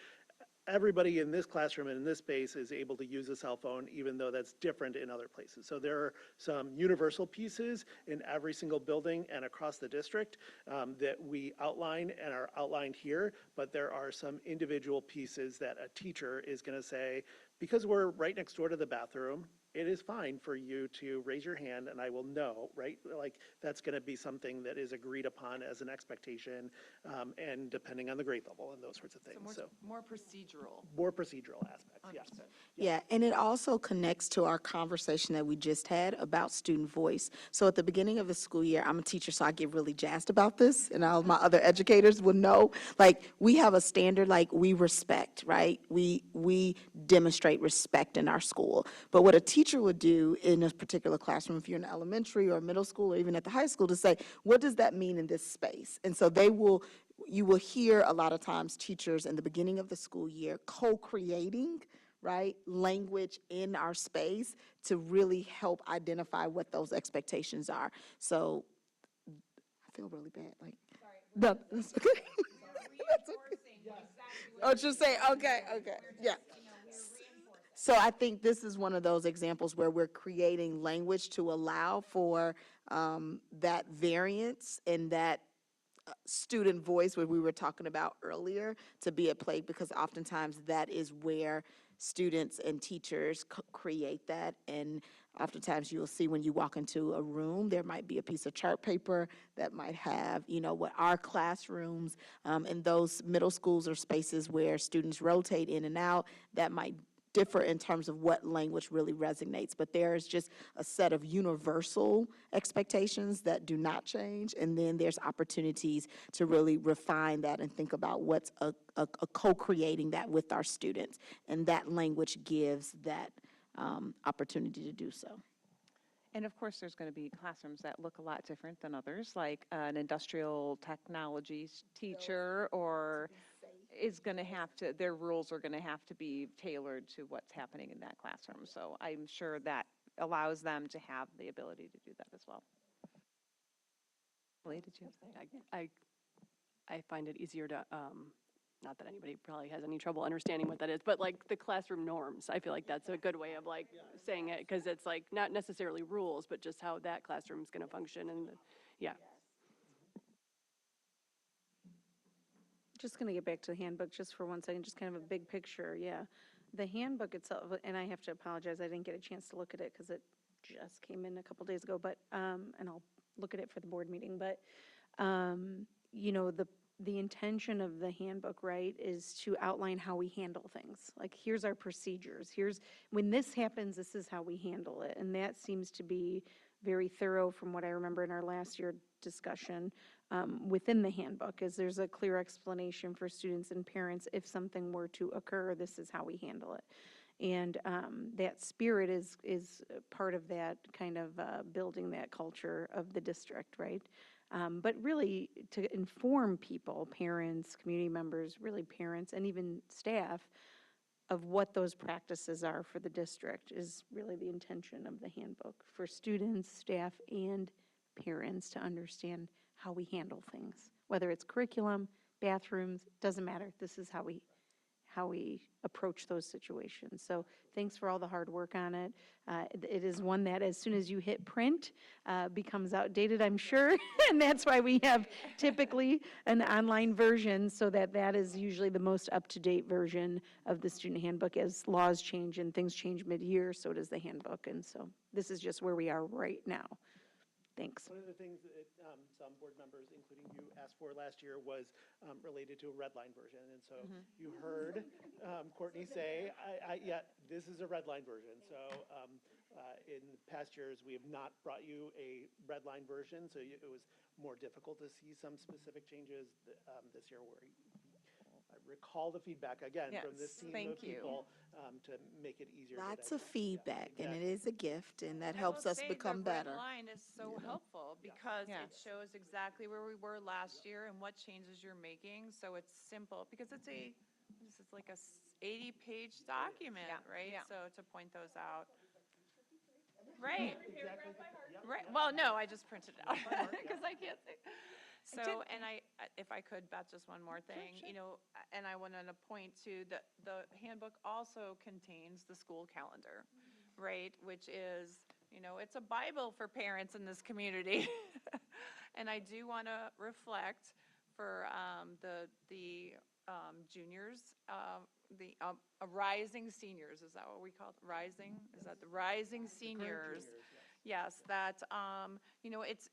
everybody in this classroom and in this space is able to use a cell phone, even though that's different in other places. So there are some universal pieces in every single building and across the district that we outline and are outlined here, but there are some individual pieces that a teacher is going to say, because we're right next door to the bathroom, it is fine for you to raise your hand and I will know, right? Like, that's going to be something that is agreed upon as an expectation, and depending on the grade level and those sorts of things. So More procedural. more procedural aspects, yes. Understood. Yeah, and it also connects to our conversation that we just had about student voice. So at the beginning of the school year, I'm a teacher, so I get really jazzed about this, and all my other educators will know, like, we have a standard, like, we respect, right? We demonstrate respect in our school. But what a teacher would do in a particular classroom, if you're in elementary or middle school or even at the high school, to say, what does that mean in this space? And so you will hear a lot of times teachers in the beginning of the school year co-creating, right, language in our space to really help identify what those expectations are. So I feel really bad, like. No, that's okay. That's okay. Oh, just say, okay, yeah. So I think this is one of those examples where we're creating language to allow for that variance and that student voice, where we were talking about earlier, to be at play, because oftentimes that is where students and teachers create that. And oftentimes you'll see when you walk into a room, there might be a piece of chart paper that might have, what our classrooms, and those middle schools or spaces where students rotate in and out, that might differ in terms of what language really resonates, but there is just a set of universal expectations that do not change, and then there's opportunities to really refine that and think about what's a co-creating that with our students, and that language gives that opportunity to do so. And of course, there's going to be classrooms that look a lot different than others, like an industrial technologies teacher or is going to have to, their rules are going to have to be tailored to what's happening in that classroom. So I'm sure that allows them to have the ability to do that as well. Lee, did you have something? I find it easier to, not that anybody probably has any trouble understanding what that is, but like the classroom norms, I feel like that's a good way of like saying it, because it's like not necessarily rules, but just how that classroom's going to function and, yeah. Just going to get back to the handbook just for 1 second, just kind of a big picture, yeah. The handbook itself, and I have to apologize, I didn't get a chance to look at it because it just came in a couple days ago, but, and I'll look at it for the board meeting, but, the intention of the handbook, right, is to outline how we handle things. Like, here's our procedures, when this happens, this is how we handle it. And that seems to be very thorough from what I remember in our last year discussion within the handbook, is there's a clear explanation for students and parents. If something were to occur, this is how we handle it. And that spirit is part of that kind of building that culture of the district, right? But really to inform people, parents, community members, really parents, and even staff of what those practices are for the district is really the intention of the handbook, for students, staff, and parents to understand how we handle things, whether it's curriculum, bathrooms, doesn't matter. This is how we approach those situations. So thanks for all the hard work on it. It is one that as soon as you hit print, becomes outdated, I'm sure. And that's why we have typically an online version, so that is usually the most up-to-date version of the student handbook. As laws change and things change mid-year, so does the handbook. And so this is just where we are right now. Thanks. One of the things that some board members, including you, asked for last year was related to a red line version. And so you heard Courtney say, yeah, this is a red line version. So in past years, we have not brought you a red line version. So it was more difficult to see some specific changes this year where I recall the feedback again from this Yes, team thank of you. people to make it easier. to Lots of digest. feedback, and it exactly. is a gift, and that I helps will us say become better. The red line is so helpful because it Yes. shows exactly where we were last year and what changes you're making. So it's simple because it's this is like a 80-page document, Yeah, right? yeah. So to point those out. Right. Right. Well, no, I just printed it out because I can't see. So, and if I could, Beth, just one more thing, and I wanted to point to the handbook also contains the school calendar, right? Which is, it's a Bible for parents in this community. And I do want to reflect for the juniors, rising seniors, is that what we call it? Rising? Is that the rising seniors? Yes, that,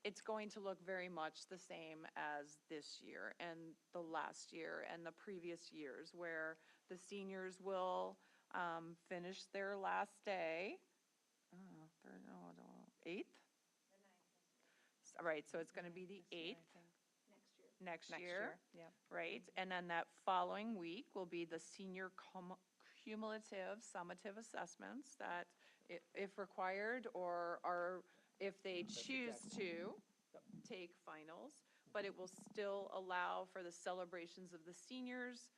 it's going to look very much the same as this year and the last year and the previous years, where the seniors will finish their last day, 8th? Right, so it's going to be the 8th. Next year, Yep. right? And then that following week will be the senior cumulative summative assessments that, if required, or if they choose to, take finals. But it will still allow for the celebrations of the seniors,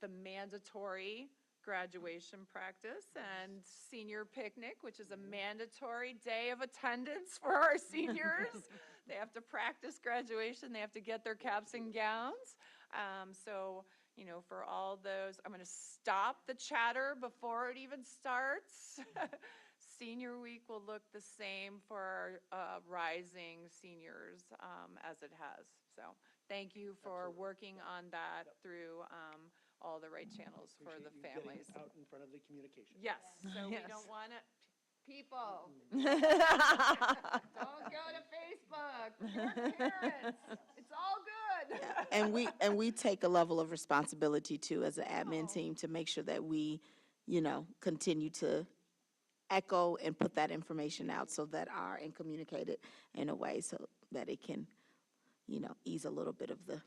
the mandatory graduation practice and senior picnic, which is a mandatory day of attendance for our seniors. They have to practice graduation, they have to get their caps and gowns. So, for all those, I'm going to stop the chatter before it even starts. Senior week will look the same for our rising seniors as it has. So thank you for working on that through all the right channels for the Appreciate you getting families. out in front of the communication. Yes, so we Yes. don't want to, people, Mm. don't go to Facebook, your parents, it's all good. And we take a level of responsibility too, as an admin team, to make sure that we, continue to echo and put that information out so that and communicate it in a way so that it can, ease a little bit of the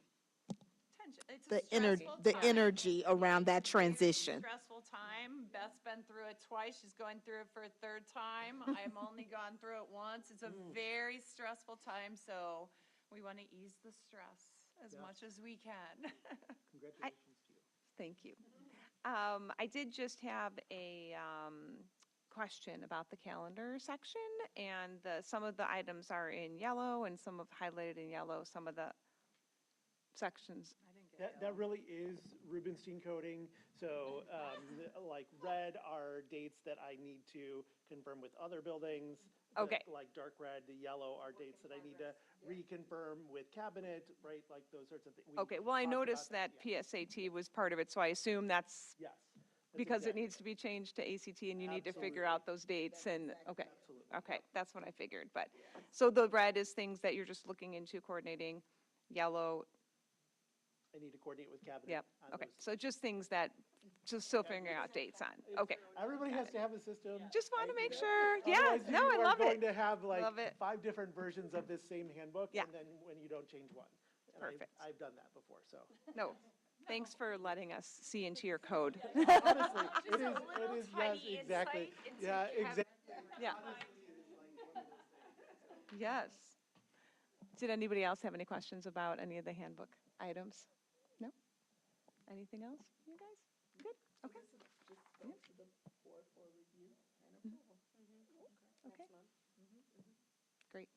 It's a stressful the time. energy around that transition. Stressful time. Beth's been through it twice. She's going through it for a third time. I'm only gone through it once. It's a very stressful time, so we want to ease the stress as much as we can. Congratulations to you. Thank you. I did just have a question about the calendar section, and some of the items are in yellow and some of highlighted in yellow, some of the sections. That really is Rubenstein coding. So like red are dates that I need to confirm with other buildings. Okay. Like dark red, the yellow are dates that I need to reconfirm with cabinet, right? Like those sorts of things. Okay, well, I noticed that PSAT was part of it, so I assume that's Yes. that's because it exactly needs to be changed to ACT and you need to figure Absolutely. out those dates and, okay. Absolutely. Okay, that's what I figured, but, so the red is things that you're just looking into coordinating, yellow, I need to coordinate with cabinet. yep, on okay. those. So just things that, just still figuring out dates on, okay. Everybody has to have a system. Just want to make sure, yeah, Otherwise, no, I you love are going it. to have Love like it. 5 different versions of this same handbook. Yeah. And then when you don't change one. And Perfect. I've done that before, so. No, thanks for letting us see into your code. Honestly, it is, little yes, tiny exactly. insight into Yeah, exactly. Yeah. Yes. Did anybody else have any questions about any of the handbook items? No? Anything else, you guys? Good, okay. Yeah. Okay. Great.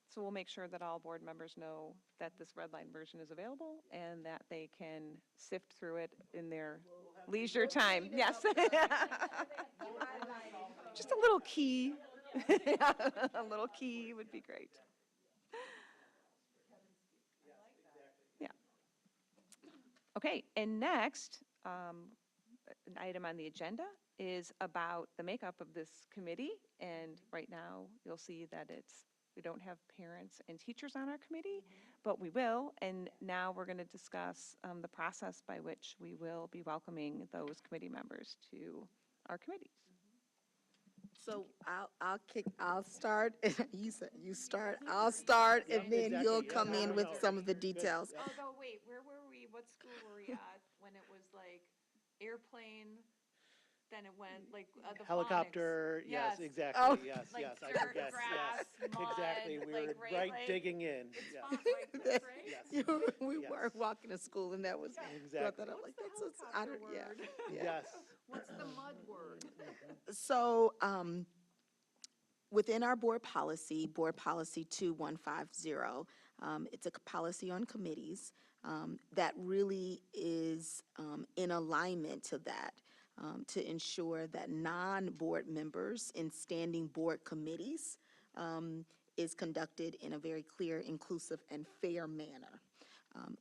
So we'll make sure that all board members know that this red line version is available and that they can sift through it in their leisure time. Yes. Just a little key. A little key would be great. Yeah. Okay, and next, an item on the agenda is about the makeup of this committee. And right now, you'll see that we don't have parents and teachers on our committee, but we will. And now we're going to discuss the process by which we will be welcoming those committee members to our committees. So I'll start, you start, I'll start, and then exactly. you'll Yeah, come no, in no, with no. some of the Good. details. Yeah. Although, wait, where were we? What school were we at when it was like airplane, then it went like the Helicopter, phonics? yes, Oh. exactly, yes, Like yes, I dirt, forget, grass, yes. mud, Exactly, we like were right, right like, digging in, It's yes, fun like this, right? yes, We Yes. were walking to school, and that was, brought exactly. that up, What's like, the that's, I don't, yeah. helicopter word? Yes, What's the mud word? So, within our board policy 2150, it's a policy on committees that really is in alignment to that, to ensure that non-board members in standing board committees is conducted in a very clear, inclusive, and fair manner.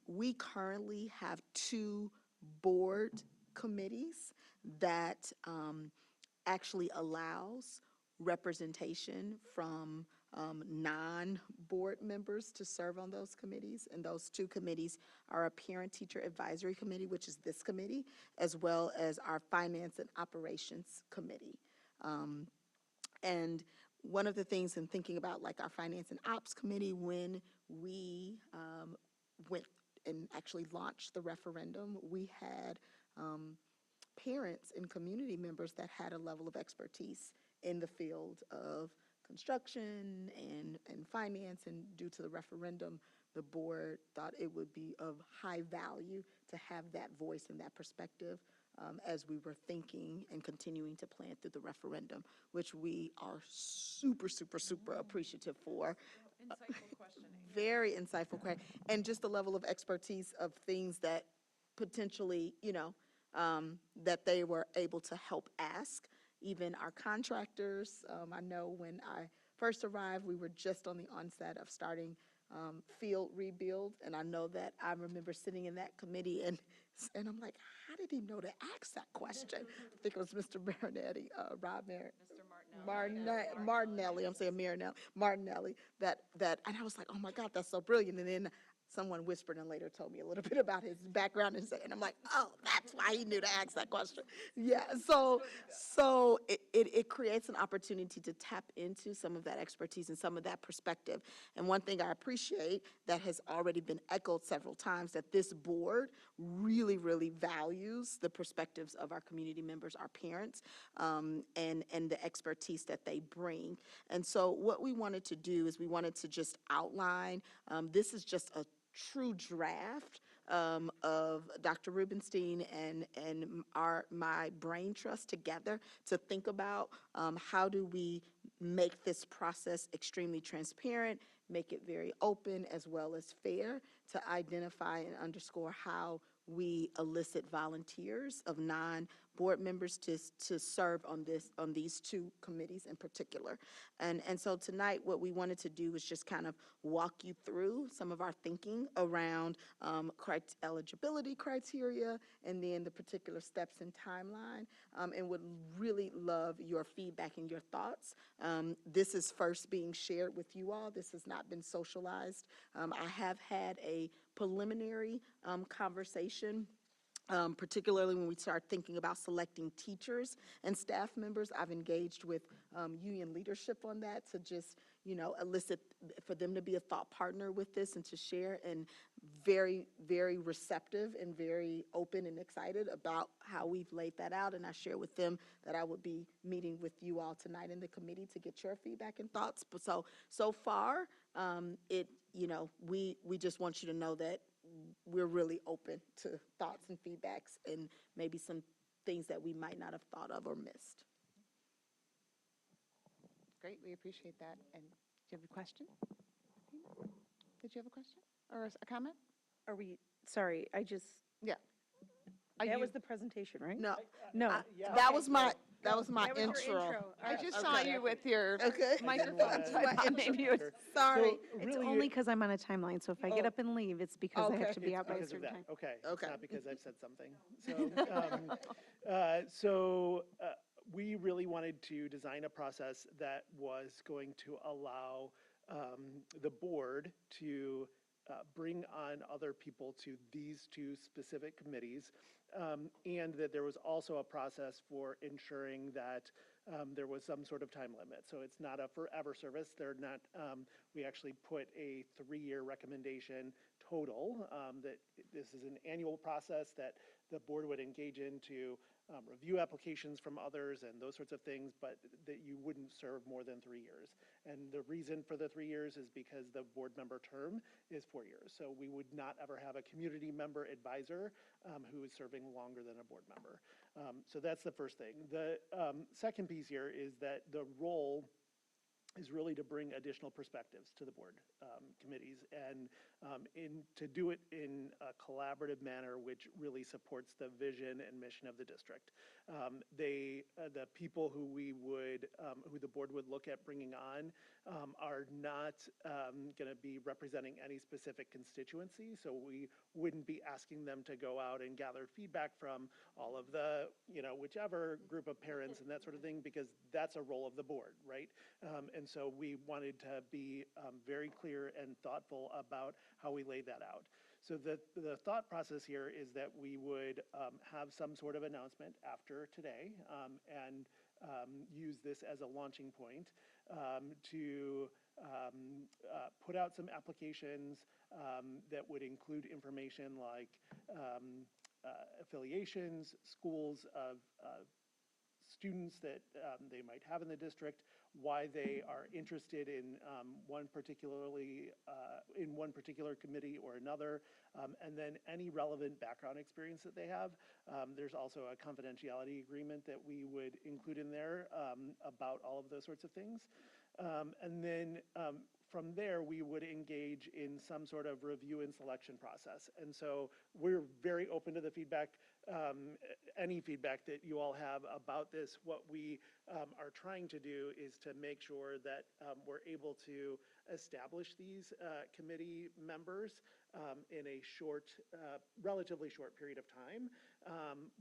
We currently have 2 board committees that actually allows representation from non-board members to serve on those committees. And those 2 committees are a Parent-Teacher Advisory Committee, which is this committee, as well as our Finance and Operations Committee. And one of the things in thinking about like our Finance and Ops Committee, when we went and actually launched the referendum, we had parents and community members that had a level of expertise in the field of construction and finance, and due to the referendum, the board thought it would be of high value to have that voice and that perspective as we were thinking and continuing to plan through the referendum, which we are super, super, super appreciative for. Insightful questioning. Very insightful question, and just the level of expertise of things that potentially, that they were able to help ask. Even our contractors, I know when I first arrived, we were just on the onset of starting field rebuild. And I know that I remember sitting in that committee and I'm like, how did he know to ask that question? I think it was Mr. Marinetti, Rob Martinelli, I'm saying Marinelli, Martinelli, and I was like, oh my God, that's so brilliant. And then someone whispered and later told me a little bit about his background and I'm like, oh, that's why he knew to ask that question. Yeah, so it creates an opportunity to tap into some of that expertise and some of that perspective. And one thing I appreciate that has already been echoed several times, that this board really, really values the perspectives of our community members, our parents, and the expertise that they bring. And so what we wanted to do is we wanted to just outline, this is just a true draft of Dr. Rubenstein and my brain trust together to think about how do we make this process extremely transparent, make it very open as well as fair, to identify and underscore how we elicit volunteers of non-board members to serve on these two committees in particular. And so tonight, what we wanted to do was just kind of walk you through some of our thinking around eligibility criteria and then the particular steps and timeline, and would really love your feedback and your thoughts. This is first being shared with you all. This has not been socialized. I have had a preliminary conversation, particularly when we start thinking about selecting teachers and staff members. I've engaged with union leadership on that to just, elicit for them to be a thought partner with this and to share, and very, very receptive and very open and excited about how we've laid that out. And I share with them that I would be meeting with you all tonight in the committee to get your feedback and thoughts. But so far, we just want you to know that we're really open to thoughts and feedbacks and maybe some things that we might not have thought of or missed. Great, we appreciate that. And do you have a question? Did you have a question or a comment? Are we, sorry, Yeah. Are that you- was the presentation, right? No, No. that was my intro. I just saw you with your Okay. microphone, so I thought maybe you would. Sorry. It's only because I'm on a timeline, so if I get up and leave, it's because I have to be It's out by a because of certain time. that, okay. It's Okay. not because I've said something. We really wanted to design a process that was going to allow the board to bring on other people to these two specific committees, and that there was also a process for ensuring that there was some sort of time limit. So it's not a forever service. They're not, we actually put a 3-year recommendation total, that this is an annual process that the board would engage in to review applications from others and those sorts of things, but that you wouldn't serve more than 3 years. And the reason for the 3 years is because the board member term is 4 years. So we would not ever have a community member advisor who is serving longer than a board member. So that's the first thing. The second piece here is that the role is really to bring additional perspectives to the board committees, and to do it in a collaborative manner which really supports the vision and mission of the district. The people who who the board would look at bringing on are not going to be representing any specific constituency, so we wouldn't be asking them to go out and gather feedback from all of the, whichever group of parents and that sort of thing, because that's a role of the board, right? And so we wanted to be very clear and thoughtful about how we laid that out. So the thought process here is that we would have some sort of announcement after today, and use this as a launching point to put out some applications that would include information like affiliations, schools of students that they might have in the district, why they are interested in one particular committee or another, and then any relevant background experience that they have. There's also a confidentiality agreement that we would include in there about all of those sorts of things. And then from there, we would engage in some sort of review and selection process. And so we're very open to the feedback, any feedback that you all have about this. What we are trying to do is to make sure that we're able to establish these committee members in a short, relatively short period of time,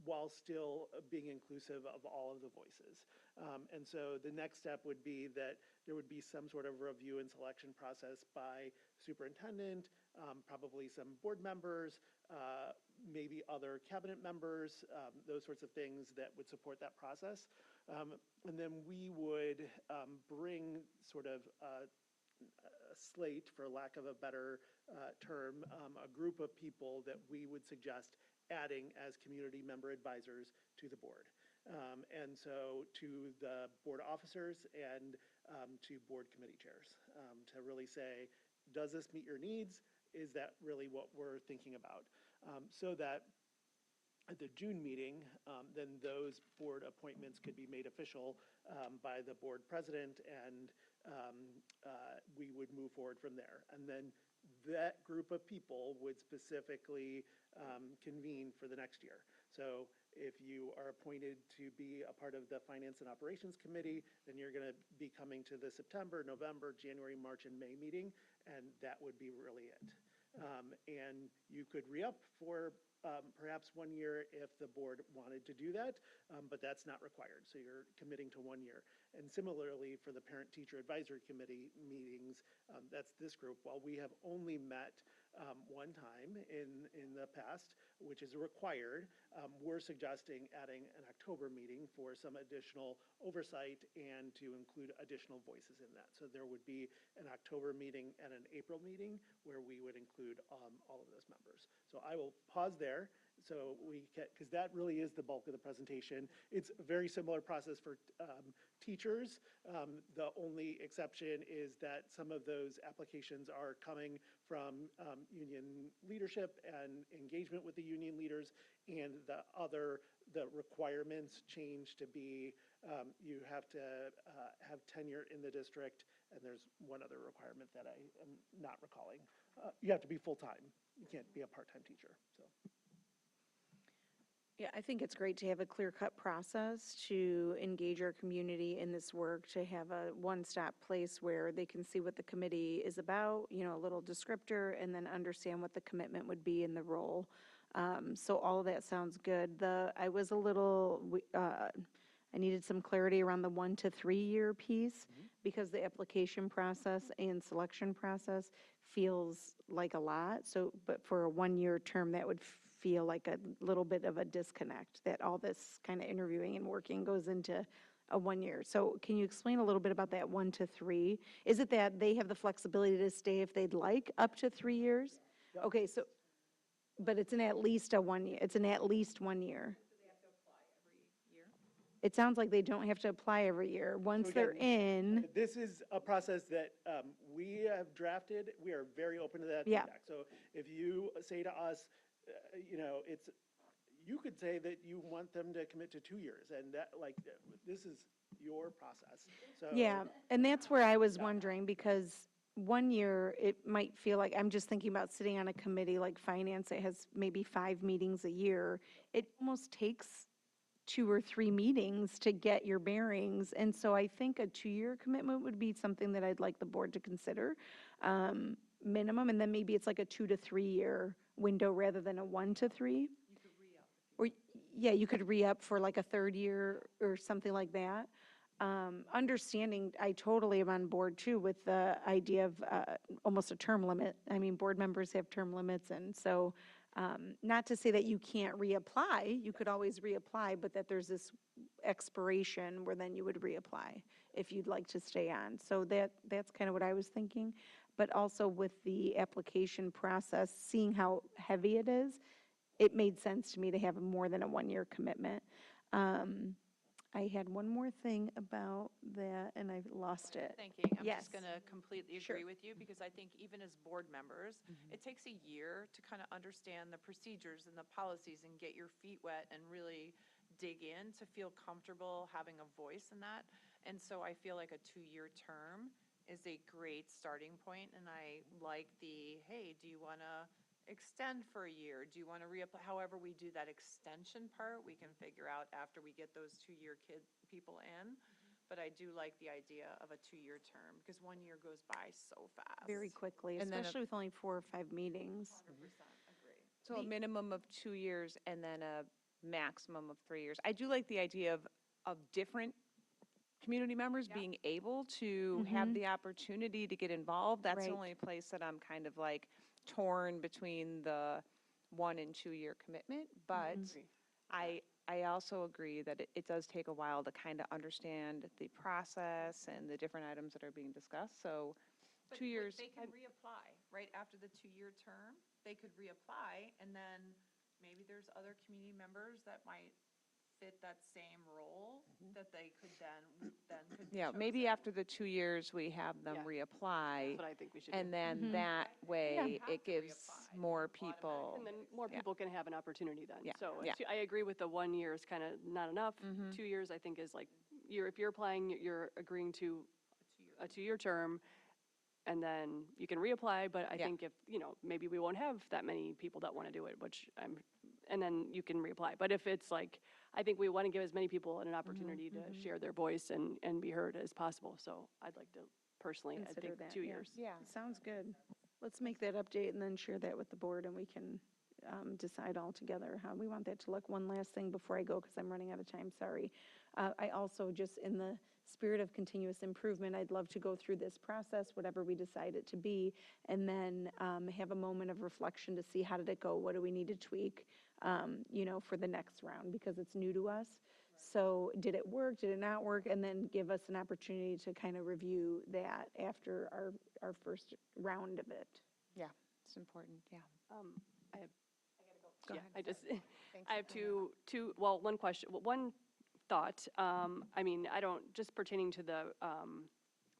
while still being inclusive of all of the voices. And so the next step would be that there would be some sort of review and selection process by superintendent, probably some board members, maybe other cabinet members, those sorts of things that would support that process. And then we would bring sort of a slate, for lack of a better term, a group of people that we would suggest adding as community member advisors to the board. And so to the board officers and to board committee chairs, to really say, does this meet your needs? Is that really what we're thinking about? So that at the June meeting, then those board appointments could be made official by the board president, and we would move forward from there. And then that group of people would specifically convene for the next year. So if you are appointed to be a part of the Finance and Operations Committee, then you're going to be coming to the September, November, January, March, and May meeting, and that would be really it. And you could re-up for perhaps 1 year if the board wanted to do that, but that's not required. So you're committing to 1 year. And similarly, for the Parent-Teacher Advisory Committee meetings, that's this group. While we have only met one time in the past, which is required, we're suggesting adding an October meeting for some additional oversight and to include additional voices in that. So there would be an October meeting and an April meeting where we would include all of those members. So I will pause there so we can, because that really is the bulk of the presentation. It's a very similar process for teachers. The only exception is that some of those applications are coming from union leadership and engagement with the union leaders, and the requirements change to be you have to have tenure in the district, and there's one other requirement that I am not recalling. You have to be full-time. You can't be a part-time teacher, so. Yeah, I think it's great to have a clear-cut process to engage our community in this work, to have a one-stop place where they can see what the committee is about, you know, a little descriptor, and then understand what the commitment would be in the role. So all of that sounds good. I was a little, I needed some clarity around the 1 to 3 year piece, because the application process and selection process feels like a lot. So, but for a 1 year term, that would feel like a little bit of a disconnect, that all this kind of interviewing and working goes into a 1 year. So can you explain a little bit about that 1 to 3? Is it that they have the flexibility to stay if they'd like up to 3 years? Okay, so, but it's an at least 1 year, it's an at least 1 year. It sounds like they don't have to apply every year. Once So they're again, in, this is a process that we have drafted. We are very open to that Yeah. feedback. So if you say to us, you know, you could say that you want them to commit to 2 years, and that, like, this is your process. So yeah, and that's where I was wondering, because 1 year, it might feel like, I'm just thinking about sitting on a committee like finance, it has maybe 5 meetings a year. It almost takes 2 or 3 meetings to get your bearings. And so I think a 2-year commitment would be something that I'd like the board to consider, minimum. And then maybe it's like a 2 to 3 year window rather than a 1 to 3. You could re-up. Or, yeah, you could re-up for like a 3rd year or something like that. Understanding, I totally am on board too with the idea of almost a term limit. I mean, board members have term limits, and so not to say that you can't reapply, you could always reapply, but that there's this expiration where then you would reapply if you'd like to stay on. So that's kind of what I was thinking. But also with the application process, seeing how heavy it is, it made sense to me to have more than a 1 year commitment. I had one more thing about that, and I've lost it. Thinking, I'm Yes. just going to completely Sure. agree with you, because I think even as board members, it takes a year to kind of understand the procedures and the policies and get your feet wet and really dig in to feel comfortable having a voice in that. And so I feel like a 2-year term is a great starting point, and I like the, hey, do you want to extend for a year? Do you want to reapply? However we do that extension part, we can figure out after we get those 2-year people in. But I do like the idea of a 2-year term, because 1 year goes by so fast. Very quickly, And then a- especially with only 4 or 5 meetings. 100% agree. So a minimum of 2 years and then a maximum of 3 years. I do like the idea of different community members being able to have the opportunity to get involved. That's the Right. only place that I'm kind of like torn between the 1 and 2 year commitment. But I also agree that it does take a while to kind of understand the process and the different items that are being discussed. So But 2 years. They can reapply, right, after the 2-year term, they could reapply, and then maybe there's other community members that might fit that same role, that they could then could be Yeah, maybe chosen. after the 2 years, we have them Yeah. reapply. That's what I think we should do. And then that way, have it to gives reapply. more people. And then more Yeah. people can have an opportunity then. Yeah. So Yeah. I agree with the 1 year is kind of not enough. 2 years, I think, is like, if you're applying, you're agreeing to a 2-year term, and then you can reapply, but I Yeah. think if, maybe we won't have that many people that want to do it, and then you can reapply. But if it's like, I think we want to give as many people an opportunity to share their voice and be heard as possible. So I'd like to personally, I Consider think that, 2 yeah. years. Yeah. Sounds good. Let's make that update and then share that with the board, and we can decide all together how we want that to look. One last thing before I go, because I'm running out of time, sorry. I also, just in the spirit of continuous improvement, I'd love to go through this process, whatever we decide it to be, and then have a moment of reflection to see how did it go, what do we need to tweak, for the next round, because it's new to us. So did it work, did it not work? And then give us an opportunity to kind of review that after our first round of it. Yeah, it's important, yeah. I have Go Yeah, ahead. I just, Thanks I have one question, one thought. I mean, I don't, just pertaining to the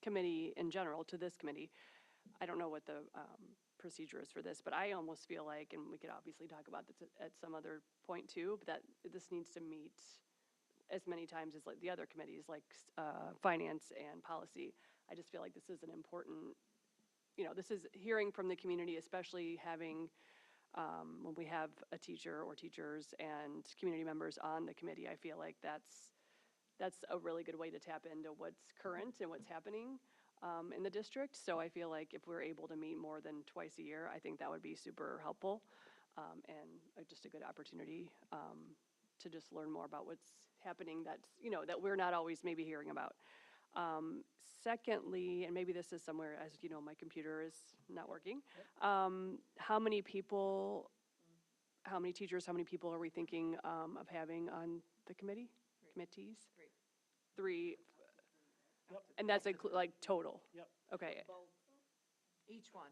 committee in general, to this committee, I don't know what the procedure is for this, but I almost feel like, and we could obviously talk about this at some other point too, but that this needs to meet as many times as like the other committees, like finance and policy. I just feel like this is an important, this is hearing from the community, especially having, when we have a teacher or teachers and community members on the committee. I feel like that's a really good way to tap into what's current and what's happening in the district. So I feel like if we're able to meet more than twice a year, I think that would be super helpful, and just a good opportunity to just learn more about what's happening that's, that we're not always maybe hearing about. Secondly, and maybe this is somewhere, as you know, my computer is not working. How many people, how many teachers, how many people are we thinking of having on the committees? Three. And that's like total? Yep. Okay, Each one.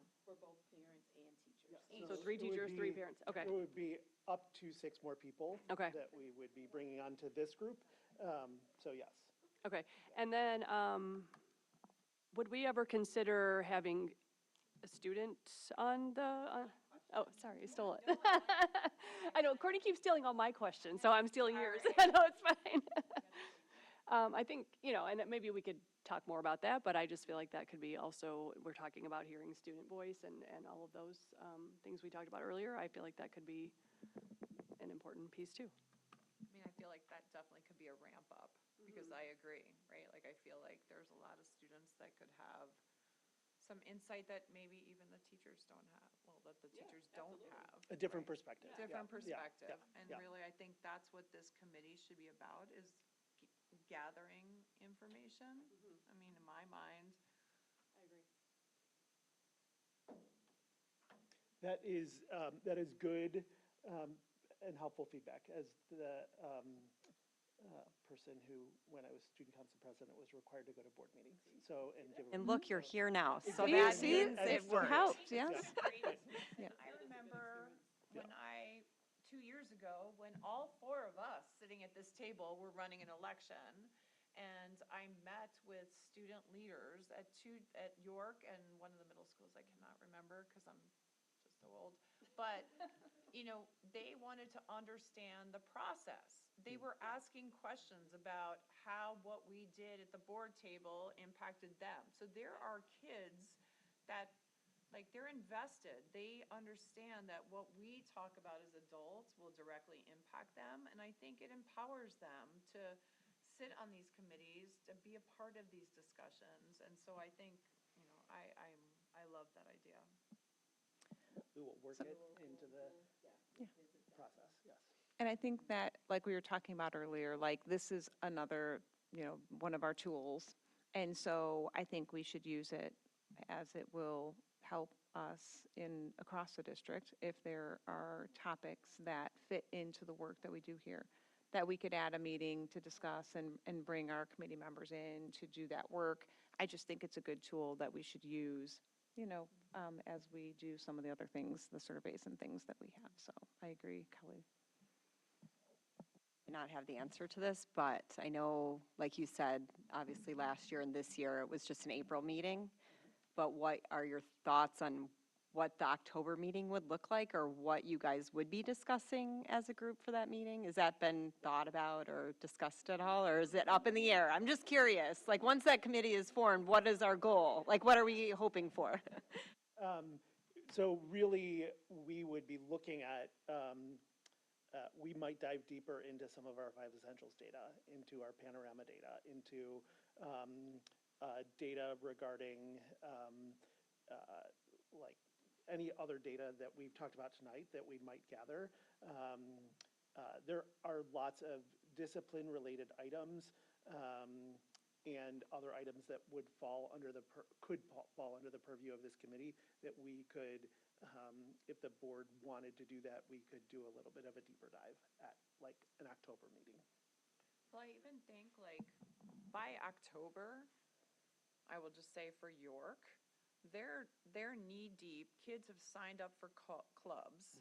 so 3 It would teachers, 3 be- parents, okay. It would be up to 6 more people. Okay. That we would be bringing onto this group. So yes. Okay, and then, would we ever consider having a student on the, oh, sorry, I stole it. I know, Courtney keeps stealing all my questions, so I'm stealing yours. I know, it's fine. I think, and maybe we could talk more about that, but I just feel like that could be also, we're talking about hearing student voice and all of those things we talked about earlier. I feel like that could be an important piece too. I mean, I feel like that definitely could be a ramp up, because I agree, right? Like, I feel like there's a lot of students that could have some insight that maybe even the teachers don't have, well, that the teachers don't have. A different perspective. Different Yeah, yeah, perspective. yeah, And yeah. really, I think that's what this committee should be about, is gathering information. I mean, in my mind, That is good and helpful feedback, as the person who, when I was student council president, was required to go to board meetings. So, and give. And look, you're here now, so See, that see, means it it worked. helped, yes. I remember when 2 years ago, when all 4 of us sitting at this table were running an election, and I met with student leaders at York and one of the middle schools, I cannot remember because I'm just so old, but, they wanted to understand the process. They were asking questions about how what we did at the board table impacted them. So there are kids that, Like, they're invested. They understand that what we talk about as adults will directly impact them, and I think it empowers them to sit on these committees, to be a part of these discussions, and so I think, I love that idea. We will work it into the process, yes. And I think that, like we were talking about earlier, like this is another, one of our tools. And so I think we should use it as it will help us across the district if there are topics that fit into the work that we do here, that we could add a meeting to discuss and bring our committee members in to do that work. I just think it's a good tool that we should use, as we do some of the other things, the surveys and things that we have. So I agree, Kelly. Not have the answer to this, but I know, like you said, obviously last year and this year, it was just an April meeting. But what are your thoughts on what the October meeting would look like, or what you guys would be discussing as a group for that meeting? Has that been thought about or discussed at all, or is it up in the air? I'm just curious, like, once that committee is formed, what is our goal? Like, what are we hoping for? So really, we would be looking at, we might dive deeper into some of our 5 essentials data, into our panorama data, into data regarding like any other data that we've talked about tonight that we might gather. There are lots of discipline-related items and other items that would fall under could fall under the purview of this committee that we could, if the board wanted to do that, we could do a little bit of a deeper dive at like an October meeting. Well, I even think like by October, I will just say for York, they're knee-deep. Kids have signed up for clubs,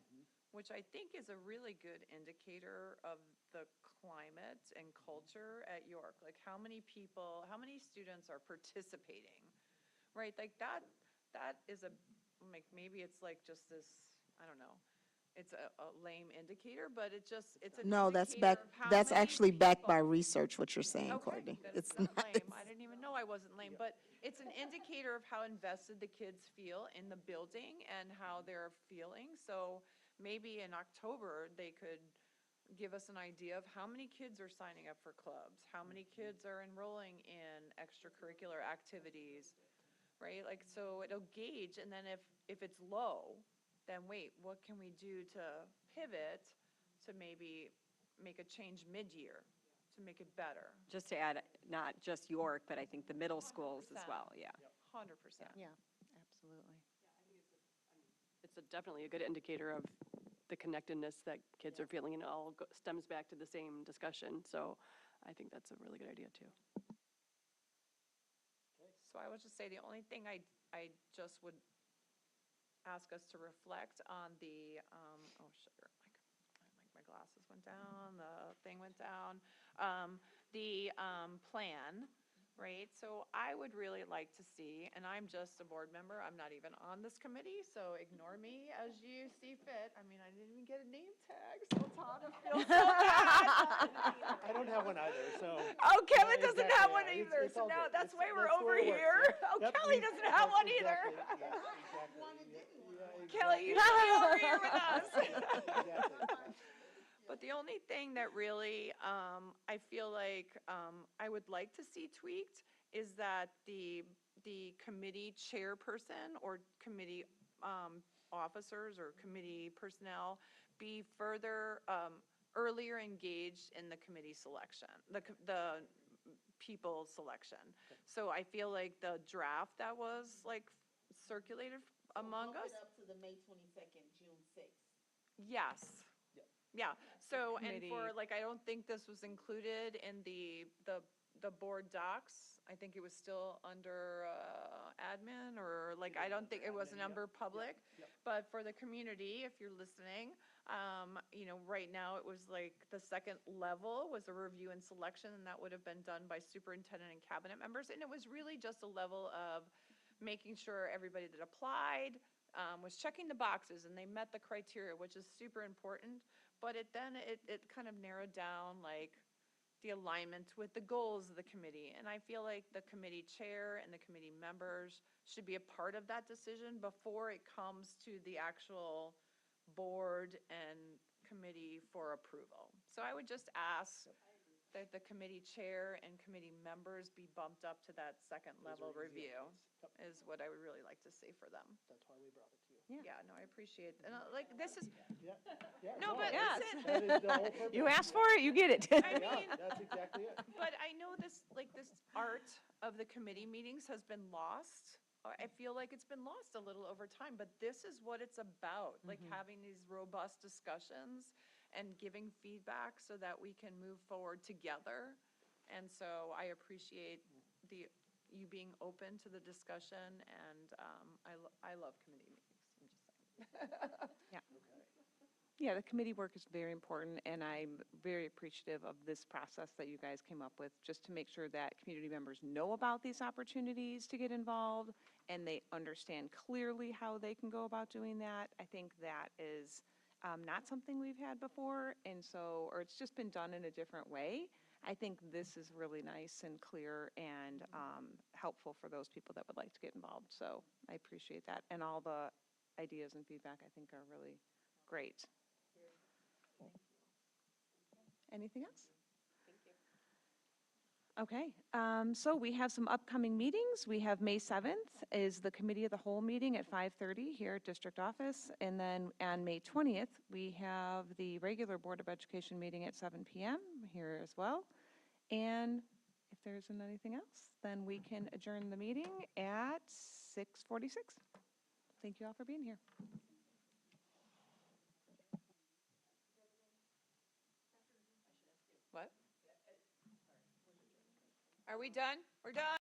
which I think is a really good indicator of the climate and culture at York. Like how many students are participating, right? Like that is like, maybe it's like just this, I don't know. It's a lame indicator, but it's an No, that's indicator of how that's many actually backed by people- research, what you're saying, Okay, Courtney. then It's not not, lame. I didn't even know I wasn't lame, but it's an indicator of how invested the kids feel in the building and how they're feeling. So maybe in October, they could give us an idea of how many kids are signing up for clubs, how many kids are enrolling in extracurricular activities, right? Like, so it'll gauge, and then if it's low, then wait, what can we do to pivot to maybe make a change mid-year to make it better? Just to add, not just York, but I think the middle schools as 100%. well, yeah. 100%. Yeah, absolutely. It's definitely a good indicator of the connectedness that kids are feeling, and it all stems back to the same discussion. So I think that's a really good idea, too. So I would just say the only thing I just would ask us to reflect on the, oh, sugar, my glasses went down, the thing went down, the plan, right? So I would really like to see, and I'm just a board member, I'm not even on this committee, so ignore me as you see fit. I mean, I didn't even get a name tag, so Tana feels so bad. I don't have one either, so. Oh, Kevin Yeah, doesn't exactly, have one yeah, it's- either, it's so all now good. that's It's- why we're that's the over way it works, here. yeah. Oh, Yep, Kelly doesn't have one either. Exactly, yeah, exactly. Kelly, you should be over here with us. Exactly. But the only thing that really, I feel like, I would like to see tweaked is that the committee chairperson or committee, officers or committee personnel be further, earlier engaged in the committee selection, the people selection. So I feel like the draft that was like circulated among us. up to the May 22nd, June 6th. Yes. Yeah, so, and Committee. for, like, I don't think this was included in the board docs. I think it was still under admin, or like, I don't think it wasn't under public. But for the community, if you're listening, right now, it was like, the second level was a review and selection, and that would have been done by superintendent and cabinet members. And it was really just a level of making sure everybody that applied was checking the boxes and they met the criteria, which is super important. But it kind of narrowed down, like, the alignment with the goals of the committee. And I feel like the committee chair and the committee members should be a part of that decision before it comes to the actual board and committee for approval. So I would just ask that the committee chair and committee members be bumped up to that second level review, is what I would really like to see for them. That's why we brought it to you. Yeah, no, I appreciate, and like, this is, Yeah, yeah. no, but Yes. listen, That is the whole purpose. You asked for it, you get it. I Yeah, mean, that's exactly it. but I know this, like, this art of the committee meetings has been lost. I feel like it's been lost a little over time, but this is what it's about, like having these robust discussions and giving feedback so that we can move forward together. And so I appreciate you being open to the discussion, and I love committee meetings, I'm just saying. Yeah. Yeah, the committee work is very important, and I'm very appreciative of this process that you guys came up with, just to make sure that community members know about these opportunities to get involved, and they understand clearly how they can go about doing that. I think that is not something we've had before, and so, or it's just been done in a different way. I think this is really nice and clear and helpful for those people that would like to get involved. So I appreciate that, and all the ideas and feedback I think are really great. Anything else? Thank you. Okay, so we have some upcoming meetings. We have May 7th is the Committee of the Whole meeting at 5:30 here at District Office. And then on May 20th, we have the regular Board of Education meeting at 7 PM here as well. And if there isn't anything else, then we can adjourn the meeting at 6:46. Thank you all for being here. What? Are we done? We're done.